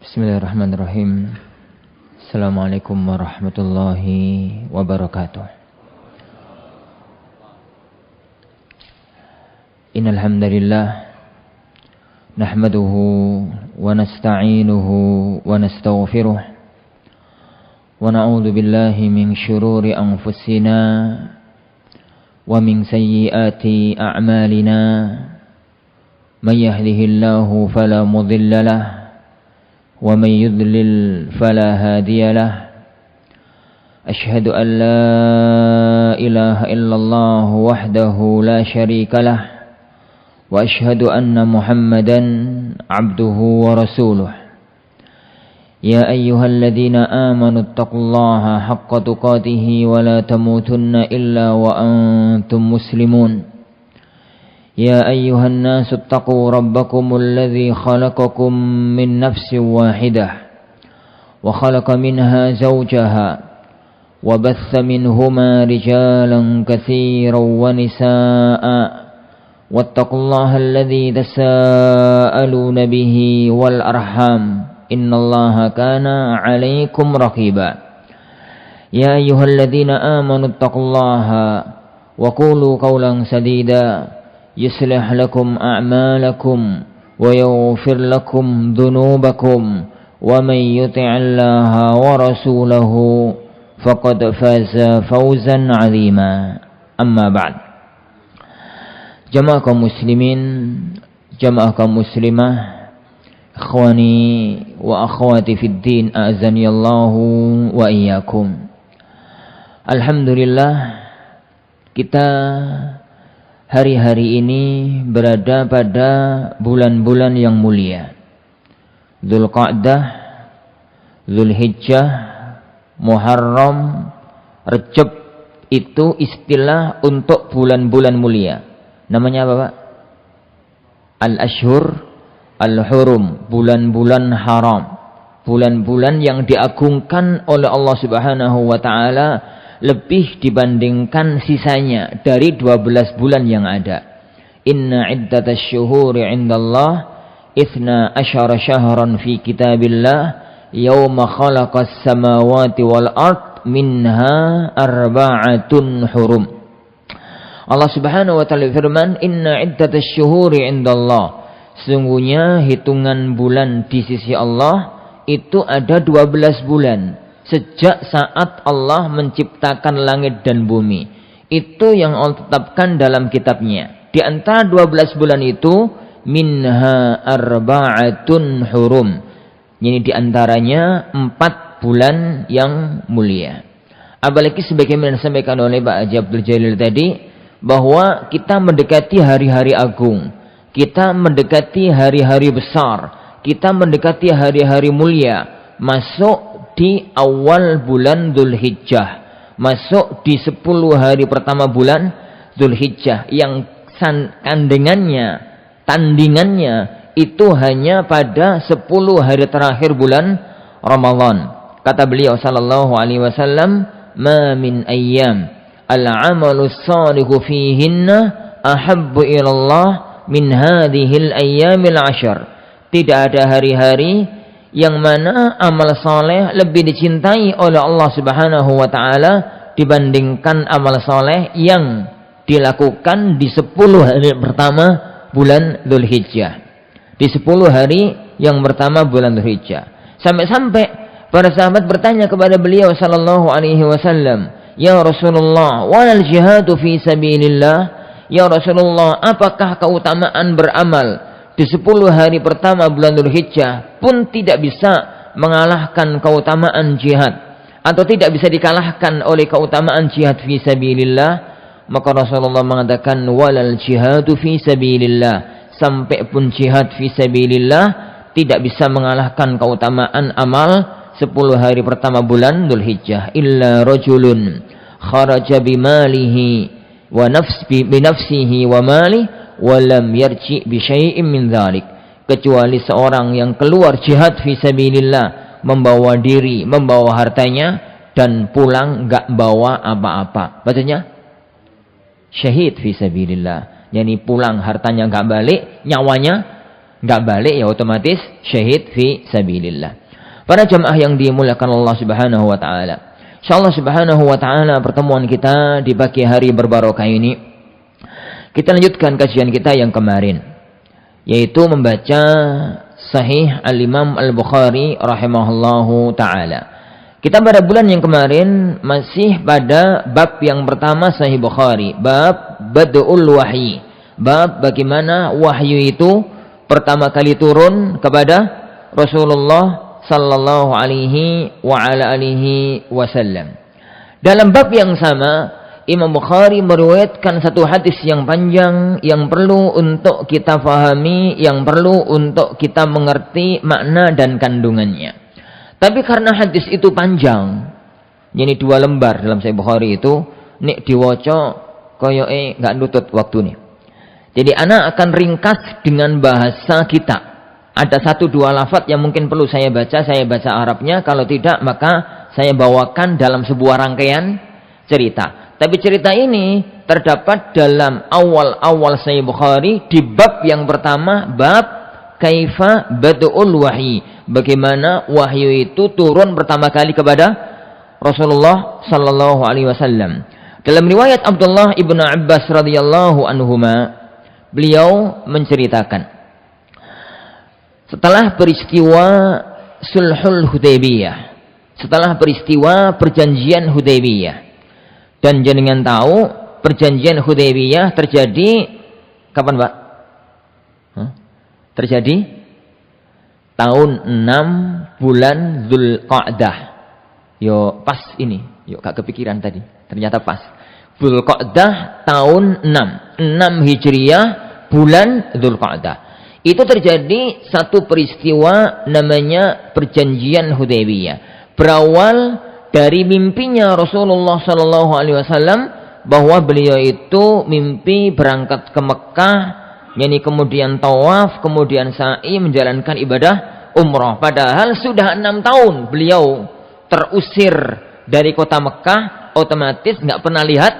Bismillahirrahmanirrahim. Assalamualaikum warahmatullahi wabarakatuh. Innal hamdalillah nahmaduhu wa nasta'inuhu wa nastaghfiruh wa na'udzu billahi min shururi anfusina wa min sayyiati a'malina. May yahdihillahu fala mudilla lahu ومن يضلل فلا هادي له. أشهد أن لا إله إلا الله وحده لا شريك له وأشهد أن محمدا عبده ورسوله. يا أيها الذين آمنوا اتقوا الله حق تقاته ولا تموتن إلا وأنتم مسلمون. يا أيها الناس اتقوا ربكم الذي خلقكم من نفس واحدة وخلق منها زوجها وبث منهما رجالا كثيرا ونساء واتقوا الله الذي تساءلون به والأرحام إن الله كان عليكم رقيبا. يا أيها الذين آمنوا اتقوا الله وقولوا قولا سديدا يصلح لكم أعمالكم ويغفر لكم ذنوبكم ومن يطع الله ورسوله فقد فاز فوزا عظيما. أما بعد. Jamaah kaum muslimin, jamaah kaum muslimah, ikhwani wa akhwati fid din, a'azaniyallahu wa iyyakum. Alhamdulillah, kita hari-hari ini berada pada bulan-bulan yang mulia. Dzulqa'dah, Dzulhijjah, Muharram, Rajab, itu istilah untuk bulan-bulan mulia. Namanya apa, Pak? Al-Ashhur Al-Hurum, bulan-bulan haram. Bulan-bulan yang diagungkan oleh Allah Subhanahu wa taala lebih dibandingkan sisanya dari 12 bulan yang ada. Inna iddatasy syuhuri 'indallah 12 syahran fi kitabillah yauma khalaqas samawati wal ard minha arba'atun hurum. Allah Subhanahu wa taala firman, Inna iddatasy syuhuri 'indallah, sesungguhnya hitungan bulan di sisi Allah itu ada 12 bulan. Sejak saat Allah menciptakan langit dan bumi, itu yang Allah tetapkan dalam kitabnya. Di antara 12 bulan itu, minha arba'atun hurum, ini di antaranya 4 bulan yang mulia. Apalagi sebagaimana disampaikan oleh Pak Haji Abdul Jalil tadi, bahwa kita mendekati hari-hari agung, kita mendekati hari-hari besar, kita mendekati hari-hari mulia, masuk di awal bulan Dzulhijjah, masuk di 10 hari pertama bulan Dzulhijjah, yang tandingannya itu hanya pada 10 hari terakhir bulan Ramadan. Kata beliau sallallahu alaihi wasallam, ma min ayyam al-amalu shalihu fihinna ahabbu ilallah min hadhil ayyamil 'ashr. Tidak ada hari-hari yang mana amal soleh lebih dicintai oleh Allah Subhanahu wa ta'ala dibandingkan amal soleh yang dilakukan di 10 hari pertama bulan Dzulhijjah. Di 10 hari yang pertama bulan Dzulhijjah. Sampai-sampai para sahabat bertanya kepada beliau sallallahu alaihi wasallam, Ya Rasulullah, walal jihadu fi sabilillah? Ya Rasulullah, apakah keutamaan beramal di 10 hari pertama bulan Dzulhijjah pun tidak bisa mengalahkan keutamaan jihad, atau tidak bisa dikalahkan oleh keutamaan jihad fi sabilillah? Maka Rasulullah mengatakan, walal jihadu fi sabilillah, sampai pun jihad fi sabilillah tidak bisa mengalahkan keutamaan amal 10 hari pertama bulan Dzulhijjah. Illa rajulun kharaja bimalihi wa binafsihi wa malihi walam yarji bi syai'in min dzalik, kecuali seorang yang keluar jihad fi sabilillah, membawa diri, membawa hartanya, dan pulang enggak bawa apa-apa. Bacanya syahid fi sabilillah, yakni pulang hartanya enggak balik, nyawanya nggak balik ya otomatis syahid fi sabilillah. Para jamaah yang dimuliakan Allah Subhanahu wa taala. Insyaallah Subhanahu wa taala pertemuan kita di pagi hari berbarokah ini kita lanjutkan kajian kita yang kemarin, yaitu membaca Sahih Al-Imam Al-Bukhari rahimahullahu taala. Kita pada bulan yang kemarin masih pada bab yang pertama Sahih Bukhari, bab Bad'ul Wahyi. Bab bagaimana wahyu itu pertama kali turun kepada Rasulullah sallallahu alaihi wa ala alihi wasallam. Dalam bab yang sama, Imam Bukhari meriwayatkan satu hadis yang panjang yang perlu untuk kita fahami, yang perlu untuk kita mengerti makna dan kandungannya. Tapi karena hadis itu panjang, jadi 2 lembar dalam Sahih Bukhari itu, nek diwaca koyoke enggak nutut waktu nih. Jadi anak akan ringkas dengan bahasa kita. Ada 1-2 lafaz yang mungkin perlu saya baca Arabnya. Kalau tidak, maka saya bawakan dalam sebuah rangkaian cerita. Tapi cerita ini terdapat dalam awal-awal Sahih Bukhari di bab yang pertama, bab Kaifa Bad'ul Wahyi. Bagaimana wahyu itu turun pertama kali kepada Rasulullah sallallahu alaihi wasallam. Dalam riwayat Abdullah ibnu Abbas radhiyallahu anhuma, beliau menceritakan setelah peristiwa Sulhul Hudaybiyah, setelah peristiwa perjanjian Hudaybiyah, dan jenengan tahu perjanjian Hudaybiyah terjadi kapan, Pak? Terjadi tahun 6 bulan Dzulqa'dah. Yo pas ini, yo gak kepikiran tadi. Ternyata pas. Dzulqa'dah tahun 6 Hijriah bulan Dzulqa'dah. Itu terjadi satu peristiwa namanya perjanjian Hudaybiyah. Berawal dari mimpinya Rasulullah sallallahu alaihi wasallam bahwa beliau itu mimpi berangkat ke Mekah, yakni kemudian tawaf, kemudian sa'i, menjalankan ibadah umrah. Padahal sudah 6 tahun beliau terusir dari kota Mekah, otomatis nggak pernah lihat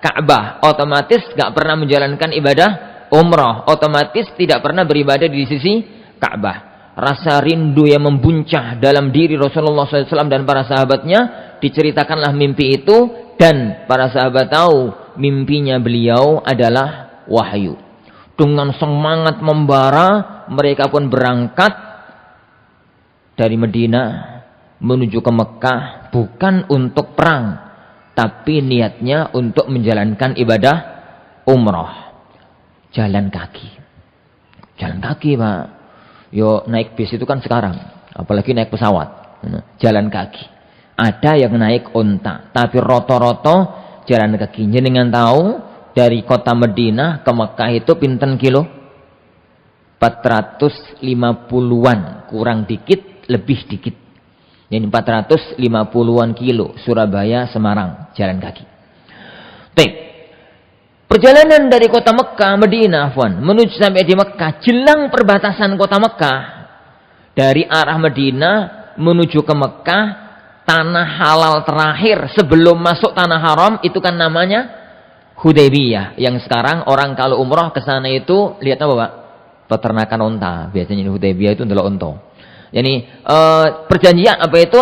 Ka'bah, otomatis nggak pernah menjalankan ibadah umrah, otomatis tidak pernah beribadah di sisi Ka'bah. Rasa rindu yang membuncah dalam diri Rasulullah SAW dan para sahabatnya, diceritakanlah mimpi itu, dan para sahabat tahu mimpinya beliau adalah wahyu. Dengan semangat membara, mereka pun berangkat dari Madinah menuju ke Mekah, bukan untuk perang, tapi niatnya untuk menjalankan ibadah umrah. Jalan kaki. Jalan kaki, Pak. Yo naik bis itu kan sekarang, apalagi naik pesawat. Jalan kaki. Ada yang naik unta, tapi roto-roto jalan kaki. Jenengan tahu dari kota Madinah ke Mekah itu pinten kilo? 450-an, kurang dikit, lebih dikit. Jadi 450-an kilo, Surabaya, Semarang, jalan kaki. Baik. Perjalanan dari kota Mekah, Madinah, menuju sampai di Mekah, jelang perbatasan kota Mekah, dari arah Madinah menuju ke Mekah, tanah halal terakhir sebelum masuk tanah haram itu kan namanya Hudaybiyah. Yang sekarang orang kalau umrah ke sana itu lihat apa, Pak? Peternakan unta. Biasanya Hudaybiyah itu adalah unta. Jadi perjanjian apa itu?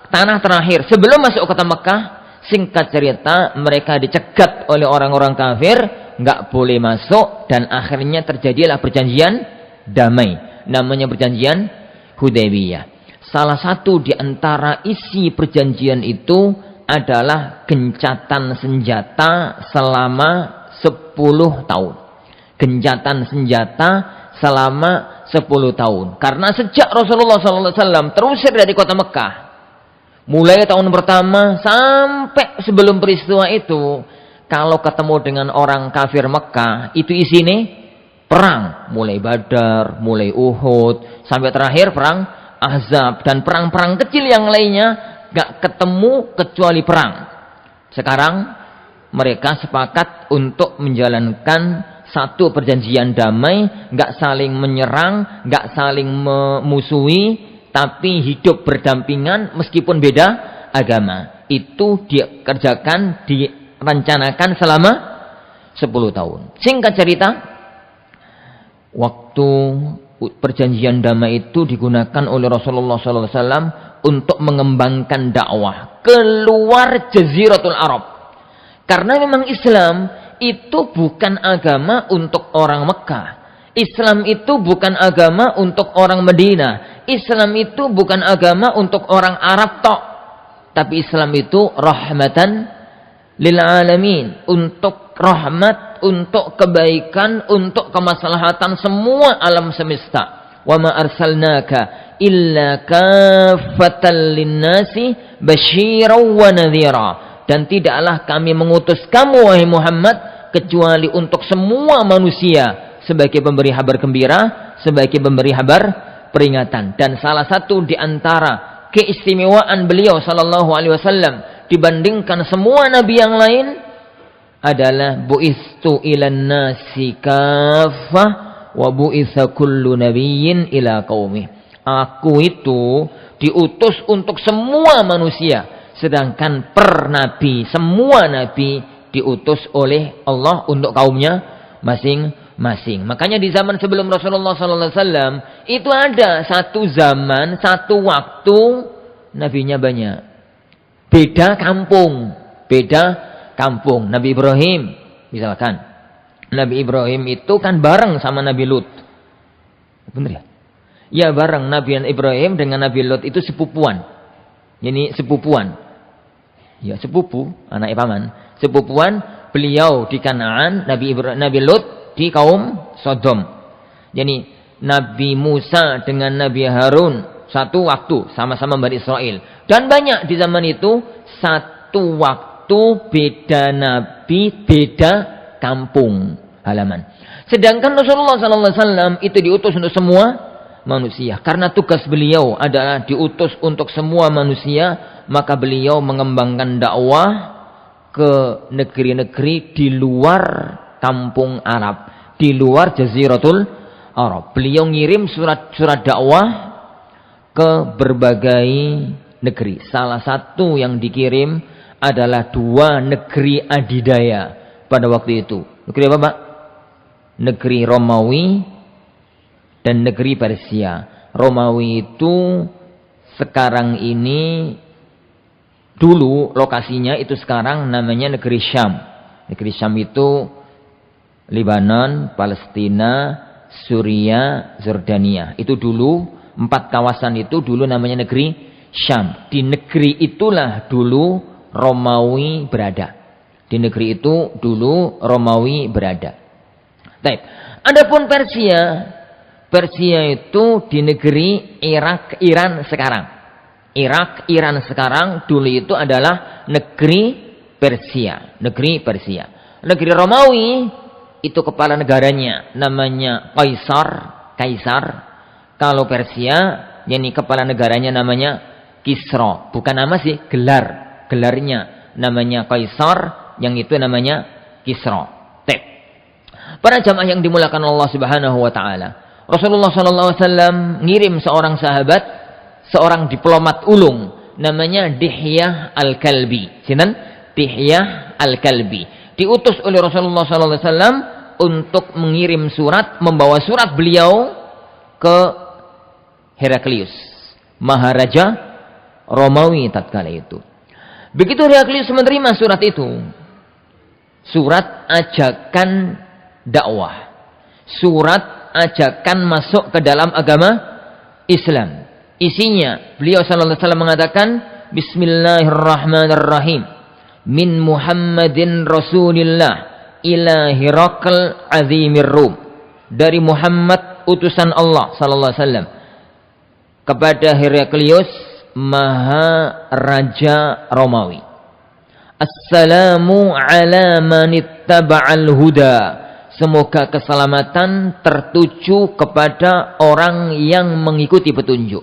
Tanah terakhir sebelum masuk kota Mekah. Singkat cerita, mereka dicegat oleh orang-orang kafir, nggak boleh masuk, dan akhirnya terjadilah perjanjian damai. Namanya perjanjian Hudaybiyah. Salah satu di antara isi perjanjian itu adalah gencatan senjata selama 10 tahun. Gencatan senjata selama 10 tahun. Karena sejak Rasulullah SAW terusir dari kota Mekah, mulai tahun pertama sampai sebelum peristiwa itu, kalau ketemu dengan orang kafir Mekah, itu isinya perang. Mulai Badar, mulai Uhud, sampai terakhir perang Ahzab. Dan perang-perang kecil yang lainnya gak ketemu kecuali perang. Sekarang mereka sepakat untuk menjalankan satu perjanjian damai, gak saling menyerang, gak saling memusuhi, tapi hidup berdampingan meskipun beda agama. Itu dikerjakan, direncanakan selama 10 tahun. Singkat cerita, waktu perjanjian damai itu digunakan oleh Rasulullah SAW untuk mengembangkan dakwah keluar Jaziratul Arab. Karena memang Islam itu bukan agama untuk orang Mekah. Islam itu bukan agama untuk orang Madinah. Islam itu bukan agama untuk orang Arab tok. Tapi Islam itu rahmatan lil alamin, untuk rahmat, untuk kebaikan, untuk kemaslahatan semua alam semesta. Wa ma arsalnaka illa kaffatan linnasi basyiran wa nadhira. Dan tidaklah kami mengutus kamu wahai Muhammad kecuali untuk semua manusia sebagai pemberi kabar gembira, sebagai pemberi kabar peringatan. Dan salah satu di antara keistimewaan beliau sallallahu alaihi wasallam dibandingkan semua nabi yang lain adalah bu'istu ilan nasi kaffah wa bu'itsa kullu nabiyyin ila qaumih. Aku itu diutus untuk semua manusia, sedangkan per nabi, semua nabi diutus oleh Allah untuk kaumnya masing-masing. Makanya di zaman sebelum Rasulullah SAW itu ada satu zaman, satu waktu nabinya banyak. Beda kampung. Nabi Ibrahim misalkan. Nabi Ibrahim itu kan bareng sama Nabi Lut. Benar ya? Ya, bareng. Nabi Ibrahim dengan Nabi Lut itu sepupuan. Ini sepupuan. Ya, sepupu, anak paman. Sepupuan beliau di Kanaan, Nabi Lut di kaum Sodom. Jadi Nabi Musa dengan Nabi Harun satu waktu sama-sama Bani Israel. Dan banyak di zaman itu satu waktu beda nabi, beda kampung halaman. Sedangkan Rasulullah SAW itu diutus untuk semua manusia. Karena tugas beliau adalah diutus untuk semua manusia, maka beliau mengembangkan dakwah ke negeri-negeri di luar kampung Arab, di luar Jaziratul Arab. Beliau ngirim surat-surat dakwah ke berbagai negeri. Salah satu yang dikirim adalah 2 negeri adidaya pada waktu itu. Negeri apa, Pak? Negeri Romawi dan negeri Persia. Romawi itu sekarang ini, dulu lokasinya itu sekarang namanya negeri Syam. Negeri Syam itu Lebanon, Palestina, Suriah, Jordania. Itu dulu 4 kawasan itu dulu namanya negeri Syam. Di negeri itulah dulu Romawi berada. Di negeri itu dulu Romawi berada. Baik. Adapun Persia itu di negeri Irak, Iran sekarang. Irak, Iran sekarang dulu itu adalah negeri Persia. Negeri Persia. Negeri Romawi itu kepala negaranya namanya Kaisar. Kalau Persia, yakni kepala negaranya namanya Kisra. Bukan nama sih, gelarnya namanya Kaisar, yang itu namanya Kisra. Para jamaah yang dimulakan Allah Subhanahu wa taala. Rasulullah sallallahu alaihi wasallam ngirim seorang sahabat, seorang diplomat ulung namanya Dihyah Al-Kalbi. Sinten? Dihyah Al-Kalbi. Diutus oleh Rasulullah sallallahu alaihi wasallam untuk mengirim surat, membawa surat beliau ke Heraklius, Maharaja Romawi tatkala itu. Begitu Heraklius menerima surat itu, surat ajakan dakwah, surat ajakan masuk ke dalam agama Islam. Isinya beliau sallallahu alaihi wasallam mengatakan, Bismillahirrahmanirrahim, min Muhammadin Rasulillah ila Hirakl azimir Rum. Dari Muhammad utusan Allah sallallahu alaihi wasallam kepada Heraklius, Maha Raja Romawi. Assalamu ala man ittaba'al huda. Semoga keselamatan tertuju kepada orang yang mengikuti petunjuk.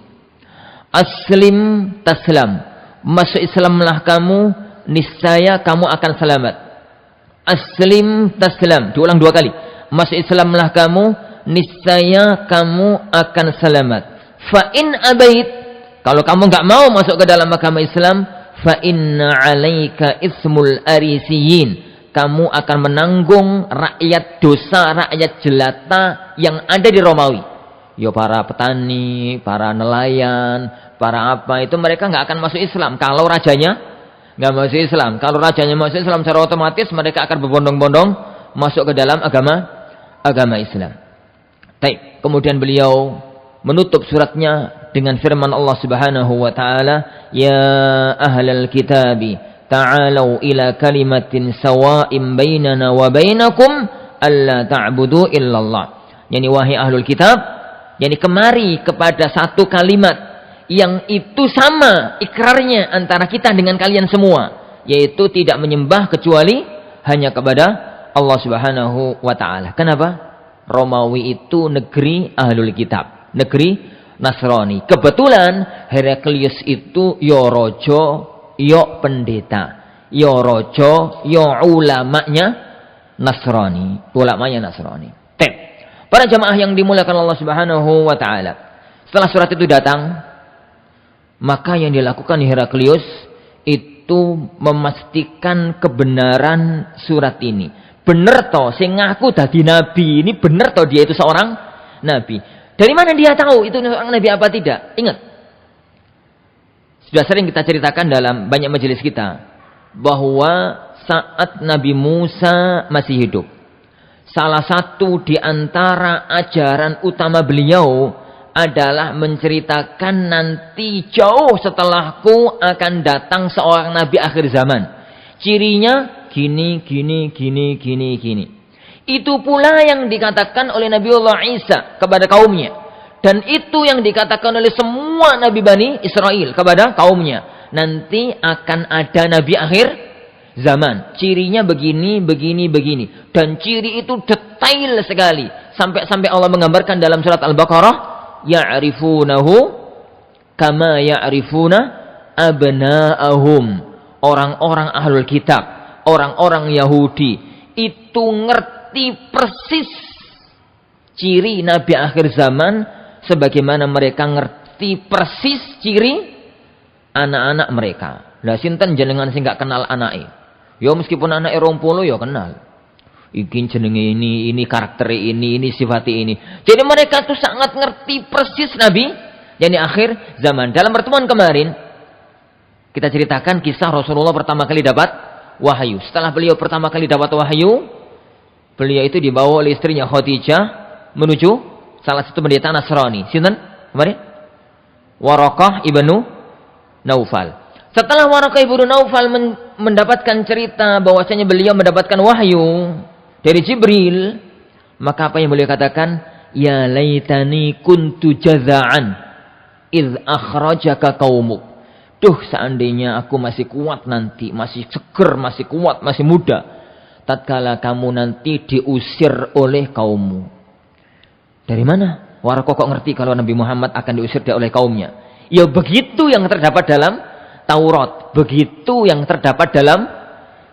Aslim taslam. Masuk Islamlah kamu, niscaya kamu akan selamat. Aslim taslam. Diulang 2 kali. Masuk Islamlah kamu, niscaya kamu akan selamat. Fa in abait, kalau kamu enggak mau masuk ke dalam agama Islam, fa inna 'alaika ismul arisiyin. Kamu akan menanggung rakyat dosa, rakyat jelata yang ada di Romawi. Ya para petani, para nelayan, para apa itu mereka nggak akan masuk Islam kalau rajanya nggak masuk Islam. Kalau rajanya masuk Islam secara otomatis mereka akan berbondong-bondong masuk ke dalam agama Islam. Baik, kemudian beliau menutup suratnya dengan firman Allah Subhanahu wa taala, "Ya ahlal kitabi, ta'alu ila kalimatin sawa'in bainana wa bainakum alla ta'budu illallah." Yani wahai ahlul kitab, yani kemari kepada satu kalimat yang itu sama ikrarnya antara kita dengan kalian semua, yaitu tidak menyembah kecuali hanya kepada Allah Subhanahu wa taala. Kenapa? Romawi itu negeri ahlul kitab, negeri Nasrani. Kebetulan Heraklius itu yo rojo, yo pendeta, yo rojo, yo ulamanya Nasrani, ulamanya Nasrani. Para jamaah yang dimuliakan Allah Subhanahu wa taala. Setelah surat itu datang, maka yang dilakukan Heraklius itu memastikan kebenaran surat ini. Bener toh sing ngaku dadi nabi ini, bener toh dia itu seorang nabi. Dari mana dia tahu itu seorang nabi apa tidak? Ingat, sudah sering kita ceritakan dalam banyak majelis kita bahwa saat Nabi Musa masih hidup, salah satu di antara ajaran utama beliau adalah menceritakan nanti jauh setelahku akan datang seorang nabi akhir zaman. Cirinya gini. Itu pula yang dikatakan oleh Nabiullah Isa kepada kaumnya. Dan itu yang dikatakan oleh semua nabi Bani Israel kepada kaumnya. Nanti akan ada nabi akhir zaman. Cirinya begini. Dan ciri itu detail sekali. Sampai Allah menggambarkan dalam surat Al-Baqarah, ya'rifunahu kama ya'rifuna abna'ahum. Orang-orang ahlul kitab, orang-orang Yahudi itu ngerti persis ciri nabi akhir zaman sebagaimana mereka ngerti persis ciri anak-anak mereka. Lah sinten jenengan sing gak kenal anake? Ya meskipun anake 20 ya kenal. Iki jenenge ini karakter ini sifat ini. Jadi mereka tuh sangat ngerti persis nabi yani akhir zaman. Dalam pertemuan kemarin kita ceritakan kisah Rasulullah pertama kali dapat wahyu. Setelah beliau pertama kali dapat wahyu, beliau itu dibawa oleh istrinya Khadijah menuju salah satu pendeta Nasrani. Sinten? Kemarin? Waraqah ibnu Naufal. Setelah Waraqah ibnu Naufal mendapatkan cerita bahwasanya beliau mendapatkan wahyu dari Jibril, maka apa yang beliau katakan? Ya laitani kuntu jaza'an idh akhrajaka qaumuk. Duh, seandainya aku masih kuat nanti, masih seger, masih kuat, masih muda, tatkala kamu nanti diusir oleh kaummu. Dari mana? Waraqah kok ngerti kalau Nabi Muhammad akan diusir oleh kaumnya? Ya begitu yang terdapat dalam Taurat, begitu yang terdapat dalam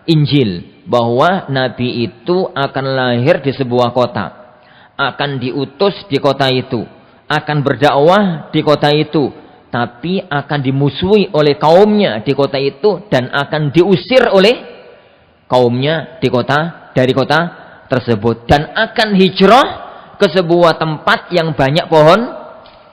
Injil, bahwa Nabi itu akan lahir di sebuah kota, akan diutus di kota itu, akan berdakwah di kota itu, tapi akan dimusuhi oleh kaumnya di kota itu dan akan diusir oleh kaumnya dari kota tersebut dan akan hijrah ke sebuah tempat yang banyak pohon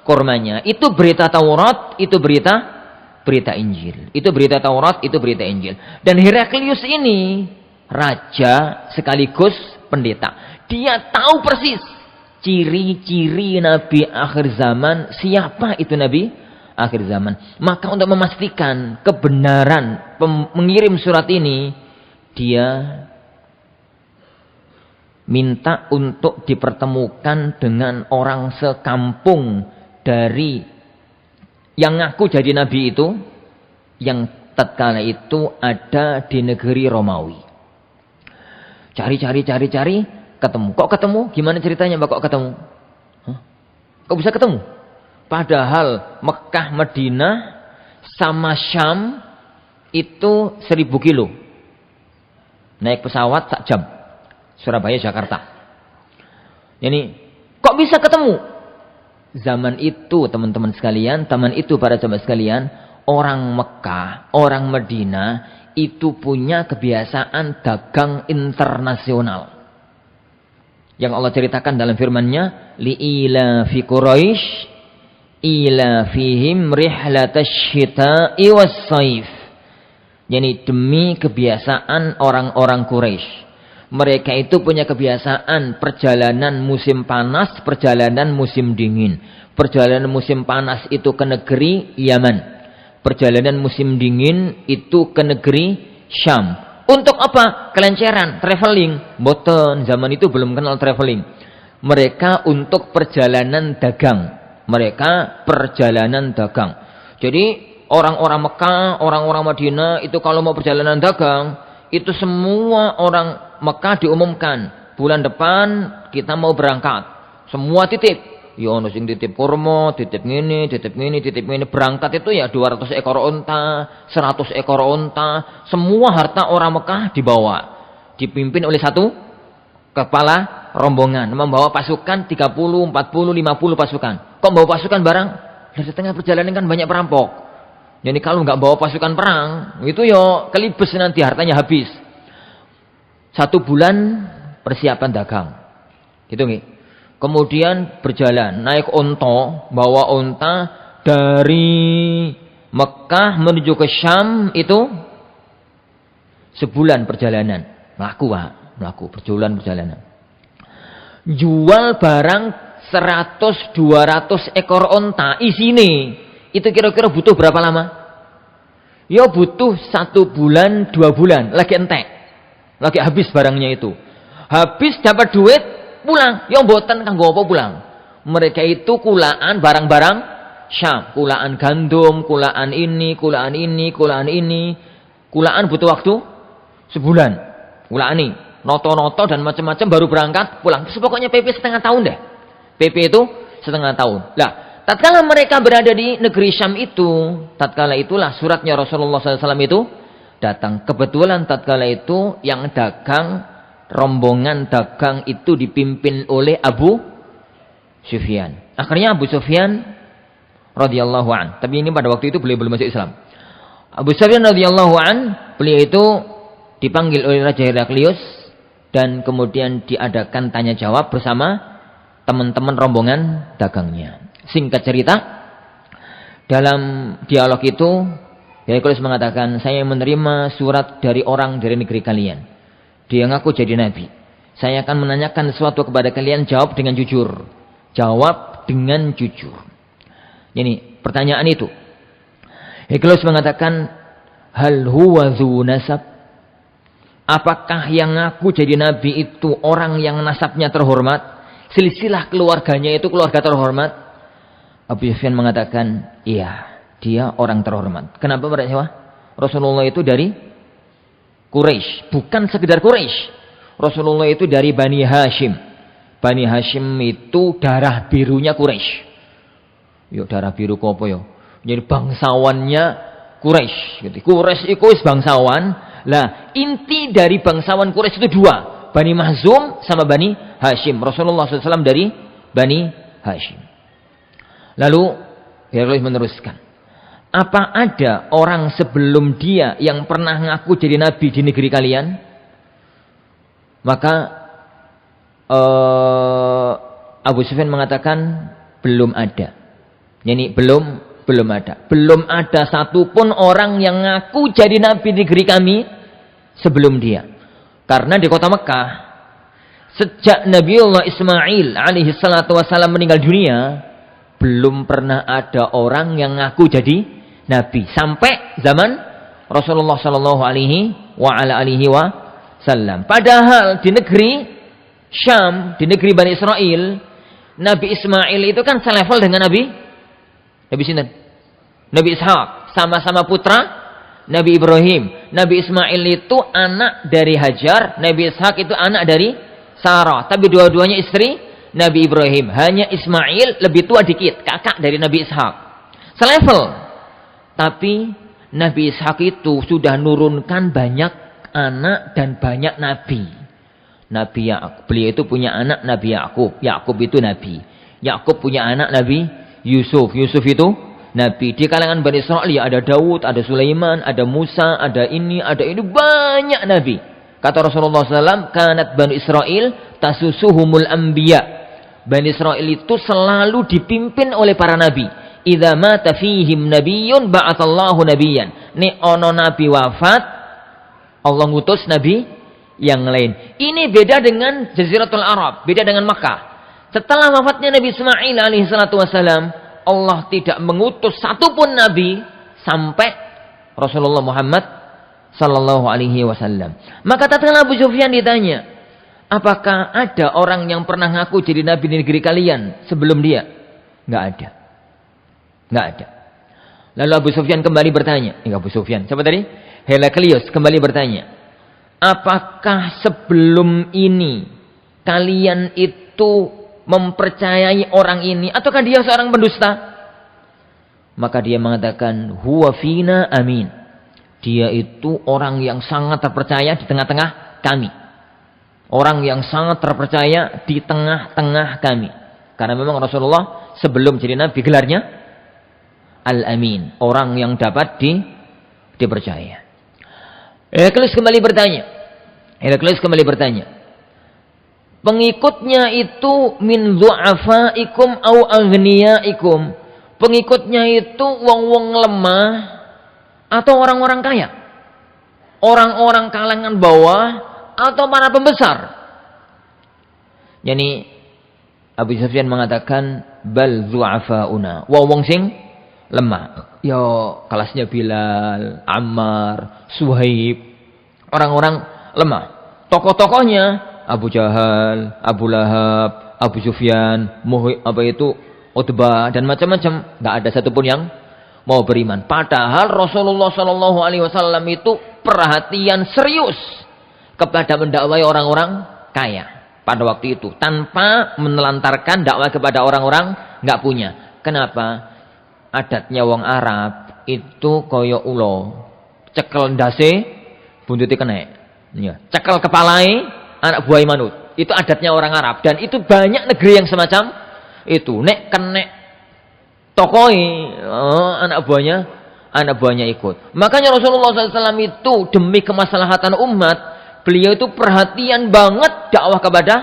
kurmanya. Itu berita Taurat, itu berita Injil. Itu berita Taurat, itu berita Injil. Dan Heraklius ini raja sekaligus pendeta. Dia tahu persis ciri-ciri nabi akhir zaman, siapa itu nabi akhir zaman. Maka untuk memastikan kebenaran mengirim surat ini, dia minta untuk dipertemukan dengan orang sekampung dari yang ngaku jadi nabi itu, yang tatkala itu ada di negeri Romawi. Cari, ketemu. Kok ketemu? Gimana ceritanya Mbak kok ketemu? Kok bisa ketemu? Padahal Mekah, Madinah sama Syam itu 1000 kilo. Naik pesawat sak jam. Surabaya, Jakarta. Jadi, kok bisa ketemu? Zaman itu teman-teman sekalian, para jamaah sekalian, orang Mekah, orang Madinah itu punya kebiasaan dagang internasional. Yang Allah ceritakan dalam firman-Nya, li'ila fi Quraisy ila fihim rihlatash syita'i was-saif. Yani demi kebiasaan orang-orang Quraisy. Mereka itu punya kebiasaan perjalanan musim panas, perjalanan musim dingin. Perjalanan musim panas itu ke negeri Yaman. Perjalanan musim dingin itu ke negeri Syam. Untuk apa? Kelenceran, traveling. Boten, zaman itu belum kenal traveling. Mereka untuk perjalanan dagang. Mereka perjalanan dagang. Jadi orang-orang Mekah, orang-orang Madinah itu kalau mau perjalanan dagang, itu semua orang Mekah diumumkan, bulan depan kita mau berangkat. Semua titip. Ya ono sing titip kurma, titip ngene, titip ngene, titip ngene. Berangkat itu ya 200 ekor unta, 100 ekor unta, semua harta orang Mekah dibawa. Dipimpin oleh satu kepala rombongan, membawa pasukan 30, 40, 50 pasukan. Kok bawa pasukan barang? Di tengah perjalanan kan banyak perampok. Jadi kalau nggak bawa pasukan perang, itu yo kelibes nanti hartanya habis. 1 bulan persiapan dagang. Gitu nih. Kemudian berjalan, naik onta, bawa onta dari Mekah menuju ke Syam itu sebulan perjalanan. Melaku berjalan perjalanan. Jual barang 100-200 ekor onta isine. Itu kira-kira butuh berapa lama? Ya butuh 1 bulan, 2 bulan. Lagi entek. Lagi habis barangnya itu. Habis dapat duit, pulang. Ya mboten kanggo apa pulang. Mereka itu kulaan barang-barang Syam. Kulaan gandum, kulaan ini, kulaan ini, kulaan ini. Kulaan butuh waktu sebulan. Kulaan ini. Noto-noto dan macam-macam baru berangkat, pulang. Terus pokoknya PP setengah tahun deh. PP itu setengah tahun. Lah, tatkala mereka berada di negeri Syam itu, tatkala itulah suratnya Rasulullah SAW itu datang. Kebetulan tatkala itu yang dagang, rombongan dagang itu dipimpin oleh Abu Sufyan. Akhirnya Abu Sufyan radhiyallahu an. Tapi ini pada waktu itu beliau belum masuk Islam. Abu Sufyan radhiyallahu an, beliau itu dipanggil oleh Raja Heraklius dan kemudian diadakan tanya jawab bersama teman-teman rombongan dagangnya. Singkat cerita, dalam dialog itu Heraklius mengatakan, saya menerima surat dari orang dari negeri kalian. Dia ngaku jadi nabi. Saya akan menanyakan sesuatu kepada kalian, jawab dengan jujur. Jawab dengan jujur. Ini pertanyaan itu. Heraklius mengatakan, hal huwa dzu nasab? Apakah yang ngaku jadi nabi itu orang yang nasabnya terhormat? Silsilah keluarganya itu keluarga terhormat? Abu Sufyan mengatakan, iya, dia orang terhormat. Kenapa mereka? Rasulullah itu dari Quraisy, bukan sekedar Quraisy. Rasulullah itu dari Bani Hashim. Bani Hashim itu darah birunya Quraisy. Yo darah biru apa yo? Jadi bangsawannya Quraisy. Gitu. Quraisy itu bangsawan. Lah inti dari bangsawan Quraisy itu 2, Bani Mahzum sama Bani Hashim. Rasulullah SAW dari Bani Hashim. Lalu Heraklius meneruskan, apa ada orang sebelum dia yang pernah ngaku jadi nabi di negeri kalian? Maka Abu Sufyan mengatakan belum ada. Yani belum ada. Belum ada satupun orang yang ngaku jadi nabi di negeri kami sebelum dia. Karena di kota Mekah, sejak Nabiullah Ismail alaihi salatu wasallam meninggal dunia, belum pernah ada orang yang ngaku jadi nabi sampai zaman Rasulullah sallallahu alaihi wasallam. Padahal di negeri Syam, di negeri Bani Israel, Nabi Ismail itu kan selevel dengan Nabi sinten? Nabi Ishak, sama-sama putra Nabi Ibrahim. Nabi Ismail itu anak dari Hajar, Nabi Ishak itu anak dari Sarah, tapi dua-duanya istri Nabi Ibrahim. Hanya Ismail lebih tua dikit, kakak dari Nabi Ishak. Selevel. Tapi Nabi Ishak itu sudah nurunkan banyak anak dan banyak nabi. Nabi Yakub, beliau itu punya anak Nabi Yakub. Yakub itu nabi. Yakub punya anak Nabi Yusuf. Yusuf itu nabi. Di kalangan Bani Israil ya ada Daud, ada Sulaiman, ada Musa, ada ini, banyak nabi. Kata Rasulullah SAW, kanat Bani Israel tasusuhumul anbiya. Bani Israel itu selalu dipimpin oleh para nabi. Idza mata fihim nabiyyun ba'atsallahu nabiyyan. Nek ono nabi wafat, Allah ngutus nabi yang lain. Ini beda dengan Jaziratul Arab, beda dengan Makkah. Setelah wafatnya Nabi Ismail alaihissalatu wassalam, Allah tidak mengutus satupun nabi sampai Rasulullah Muhammad sallallahu alaihi wasallam. Maka tatkala Abu Sufyan ditanya, apakah ada orang yang pernah ngaku jadi nabi di negeri kalian sebelum dia? Enggak ada. Enggak ada. Lalu Abu Sufyan kembali bertanya, Abu Sufyan, siapa tadi? Heraklius kembali bertanya, apakah sebelum ini kalian itu mempercayai orang ini, ataukah dia seorang pendusta? Maka dia mengatakan, huwa fina amin. Dia itu orang yang sangat terpercaya di tengah-tengah kami. Orang yang sangat terpercaya di tengah-tengah kami. Karena memang Rasulullah sebelum jadi nabi gelarnya Al-Amin. Orang yang dapat dipercaya. Heraklius kembali bertanya. Pengikutnya itu min du'afaikum au aghniyaikum. Pengikutnya itu wong-wong lemah atau orang-orang kaya. Orang-orang kalangan bawah atau para pembesar. Yani Abu Sufyan mengatakan bal du'afauna. Wong sing lemah. Yo kelasnya Bilal, Ammar, Suhaib. Orang-orang lemah. Tokoh-tokohnya Abu Jahal, Abu Lahab, Abu Sufyan, Utbah dan macam-macam. Enggak ada satupun yang mau beriman. Padahal Rasulullah Shallallahu Alaihi Wasallam itu perhatian serius kepada mendakwai orang-orang kaya pada waktu itu, tanpa menelantarkan dakwah kepada orang-orang nggak punya. Kenapa? Adatnya wong Arab itu koyo ulo, cekel ndase, buntuti kena, ya. Cekel kepalai, anak buah manut. Itu adatnya orang Arab, dan itu banyak negeri yang semacam itu. Nek kena tokoi, anak buahnya ikut. Makanya Rasulullah SAW itu demi kemaslahatan umat, beliau itu perhatian banget dakwah kepada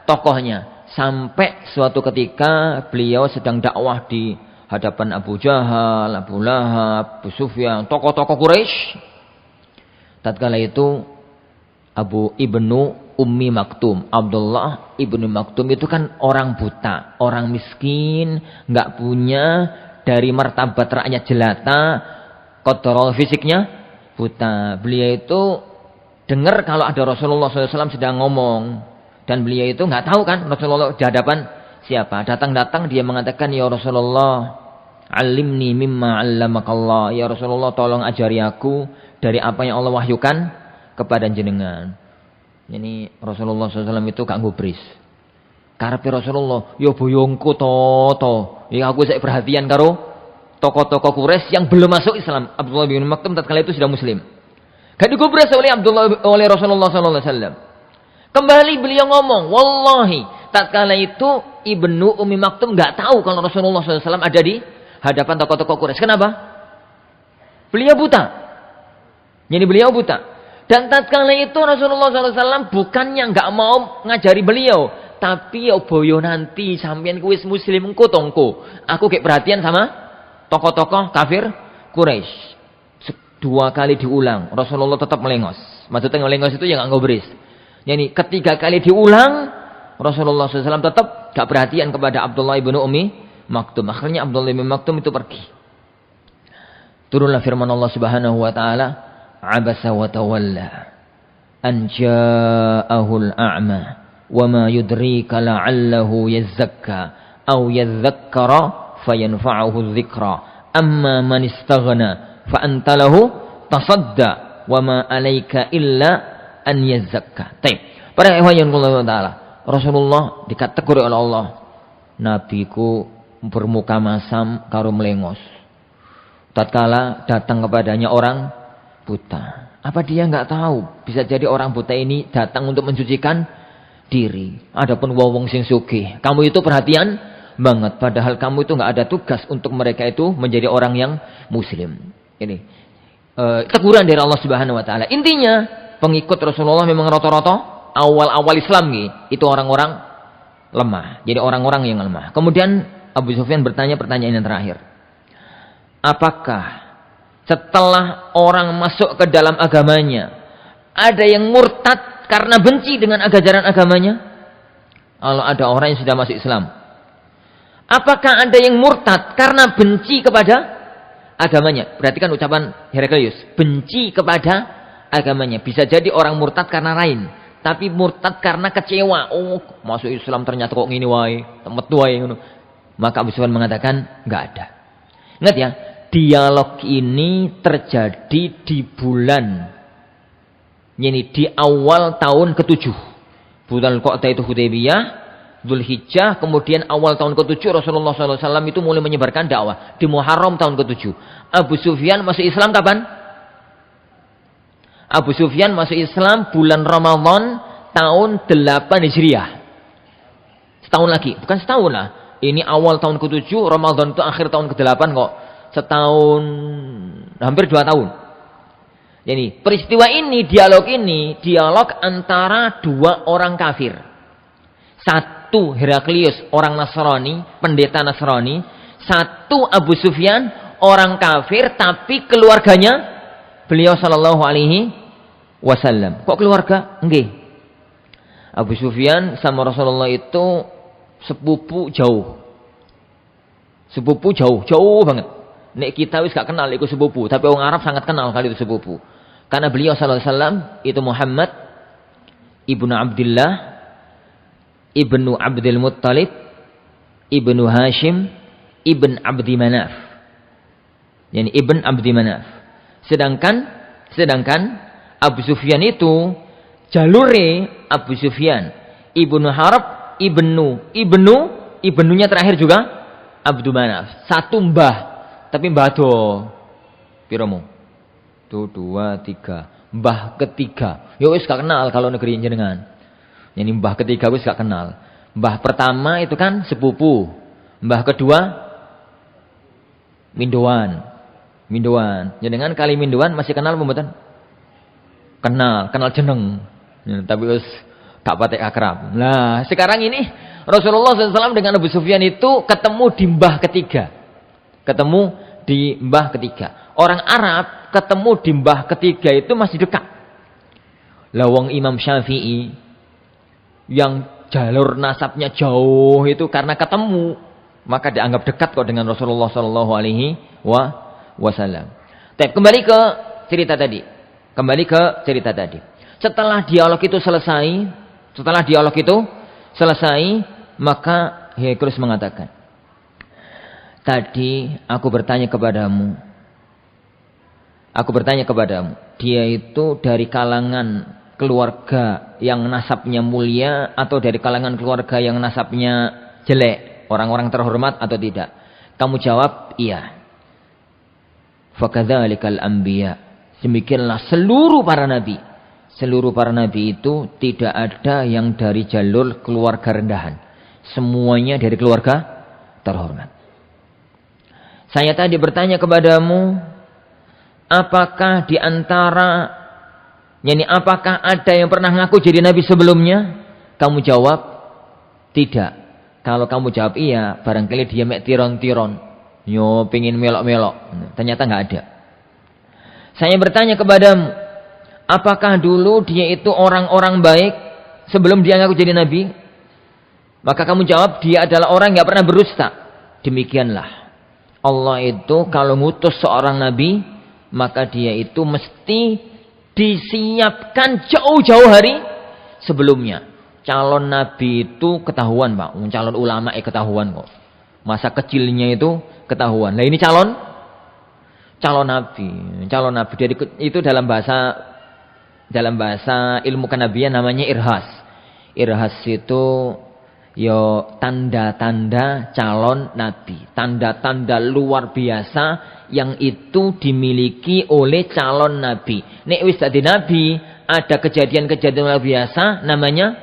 tokohnya. Sampai suatu ketika beliau sedang dakwah di hadapan Abu Jahal, Abu Lahab, Abu Sufyan, tokoh-tokoh Quraisy. Tatkala itu Abu Ibnu Ummi Maktum, Abdullah Ibnu Maktum itu kan orang buta, orang miskin, nggak punya dari martabat rakyat jelata, kontrol fisiknya buta. Beliau itu dengar kalau ada Rasulullah SAW sedang ngomong, dan beliau itu nggak tahu kan Rasulullah di hadapan siapa. Datang-datang dia mengatakan, ya Rasulullah, alimni mimma 'allamakallah. Ya Rasulullah, tolong ajari aku dari apa yang Allah wahyukan kepada jenengan. Ini Rasulullah SAW itu gak ngubris. Karepe Rasulullah, yo boyongku to. Ya aku saya perhatian karo tokoh-tokoh Quraisy yang belum masuk Islam. Abdullah bin Maktum tatkala itu sudah muslim. Gak digubris oleh Rasulullah SAW. Kembali beliau ngomong, wallahi tatkala itu Ibnu Ummi Maktum gak tahu kalau Rasulullah SAW ada di hadapan tokoh-tokoh Quraisy. Kenapa? Beliau buta. Jadi beliau buta. Dan tatkala itu Rasulullah SAW bukannya nggak mau ngajari beliau, tapi ya boyo nanti sampean kuis muslim engko tongko. Aku kayak perhatian sama tokoh-tokoh kafir Quraisy. 2 kali diulang, Rasulullah tetap melengos. Maksudnya melengos itu yang nggak ngobris. Yani 3 kali diulang, Rasulullah SAW tetap gak perhatian kepada Abdullah ibnu Ummi Maktum. Akhirnya Abdullah ibnu Maktum itu pergi. Turunlah firman Allah Subhanahu wa taala, abasa wa tawalla an ja'ahul a'ma wa ma yudrika la'allahu yazzakka aw yadhakkara fayanfa'uhu dzikra amma man istaghna fa anta lahu tasadda wa ma 'alaika illa an yazzakka. Para ikhwan Allah taala, Rasulullah dikategori oleh Allah, nabiku bermuka masam karo melengos. Tatkala datang kepadanya orang buta, apa dia nggak tahu bisa jadi orang buta ini datang untuk mensucikan diri. Adapun wong sing sugih, kamu itu perhatian banget, padahal kamu itu nggak ada tugas untuk mereka itu menjadi orang yang muslim. Ini teguran dari Allah Subhanahu wa taala. Intinya pengikut Rasulullah memang rata-rata awal-awal Islam itu orang-orang lemah. Jadi orang-orang yang lemah. Kemudian Abu Sufyan bertanya pertanyaan yang terakhir. Apakah setelah orang masuk ke dalam agamanya ada yang murtad karena benci dengan ajaran agamanya? Kalau ada orang yang sudah masuk Islam, apakah ada yang murtad karena benci kepada agamanya? Berarti kan ucapan Heraklius, benci kepada agamanya. Bisa jadi orang murtad karena lain, tapi murtad karena kecewa. Oh, masuk Islam ternyata kok ngini wae, temet wae ngono. Maka Abu Sufyan mengatakan enggak ada. Ingat ya, dialog ini terjadi di bulan, ini di awal tahun ke-7. Bulan Qa'dah itu Hudaybiyah, Dzulhijjah, kemudian awal tahun ke-7 Rasulullah SAW itu mulai menyebarkan dakwah. Di Muharram tahun ke-7. Abu Sufyan masuk Islam kapan? Abu Sufyan masuk Islam bulan Ramadan tahun 8 Hijriah. Setahun lagi, bukan setahun lah. Ini awal tahun ke-7, Ramadan itu akhir tahun ke-8 kok. Setahun, hampir 2 tahun. Jadi peristiwa ini, dialog antara dua orang kafir. Satu Heraklius, orang Nasrani, pendeta Nasrani. Satu Abu Sufyan, orang kafir tapi keluarganya beliau sallallahu alaihi wasallam. Kok keluarga? Nggih. Abu Sufyan sama Rasulullah itu sepupu jauh. Sepupu jauh banget. Nek kita wis gak kenal iku sepupu, tapi orang Arab sangat kenal kali itu sepupu. Karena beliau sallallahu alaihi wasallam itu Muhammad ibnu Abdullah ibnu Abdul Muttalib ibnu Hashim ibn Abdi Manaf. Yani ibn Abdi Manaf. Sedangkan Abu Sufyan itu jalure Abu Sufyan ibnu Harb ibnunya terakhir juga Abdu Manaf. Satu mbah. Tapi mbah do piramu? 2, 3. Mbah ketiga. Ya wis gak kenal kalau negeri jenengan. Yani mbah ketiga wis gak kenal. Mbah pertama itu kan sepupu. Mbah kedua mindoan. Jenengan kali mindoan masih kenal mboten? Kenal jeneng. Ya, tapi wis gak patek akrab. Nah, sekarang ini Rasulullah SAW dengan Abu Sufyan itu ketemu di mbah ketiga. Orang Arab ketemu di mbah ketiga itu masih dekat. Lawang Imam Syafi'i yang jalur nasabnya jauh itu karena ketemu, maka dianggap dekat kok dengan Rasulullah sallallahu alaihi wasallam. Kembali ke cerita tadi. Setelah dialog itu selesai, maka Heraklius mengatakan, tadi aku bertanya kepadamu, dia itu dari kalangan keluarga yang nasabnya mulia atau dari kalangan keluarga yang nasabnya jelek, orang-orang terhormat atau tidak? Kamu jawab, iya. Fakadzalikal anbiya. Demikianlah seluruh para nabi. Seluruh para nabi itu tidak ada yang dari jalur keluarga rendahan. Semuanya dari keluarga terhormat. Saya tadi bertanya kepadamu, apakah di antara, apakah ada yang pernah ngaku jadi nabi sebelumnya? Kamu jawab, tidak. Kalau kamu jawab iya, barangkali dia mek tiron-tiron. Yo, pengin melok-melok. Ternyata nggak ada. Saya bertanya kepadamu, apakah dulu dia itu orang-orang baik sebelum dia ngaku jadi nabi? Maka kamu jawab, dia adalah orang yang nggak pernah berdusta. Demikianlah. Allah itu kalau ngutus seorang nabi, maka dia itu mesti disiapkan jauh-jauh hari sebelumnya. Calon nabi itu ketahuan, Pak. Calon ulama ketahuan kok. Masa kecilnya itu ketahuan. Nah ini calon nabi. Jadi itu dalam bahasa ilmu kenabian namanya irhas. Irhas itu yo tanda-tanda calon nabi, tanda-tanda luar biasa yang itu dimiliki oleh calon nabi. Nek wis dadi nabi, ada kejadian-kejadian luar biasa namanya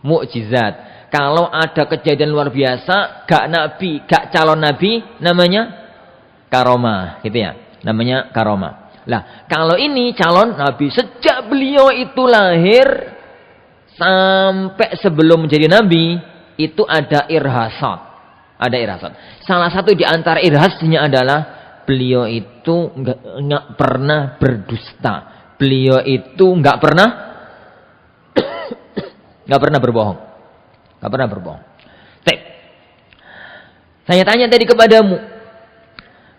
mukjizat. Kalau ada kejadian luar biasa gak nabi, gak calon nabi, namanya karomah, gitu ya. Namanya karomah. Lah, kalau ini calon nabi sejak beliau itu lahir sampai sebelum menjadi nabi itu ada irhasat. Ada irhasat. Salah satu di antara irhasnya adalah beliau itu nggak pernah berdusta. Beliau itu nggak pernah berbohong. Nggak pernah berbohong. Saya tanya tadi kepadamu,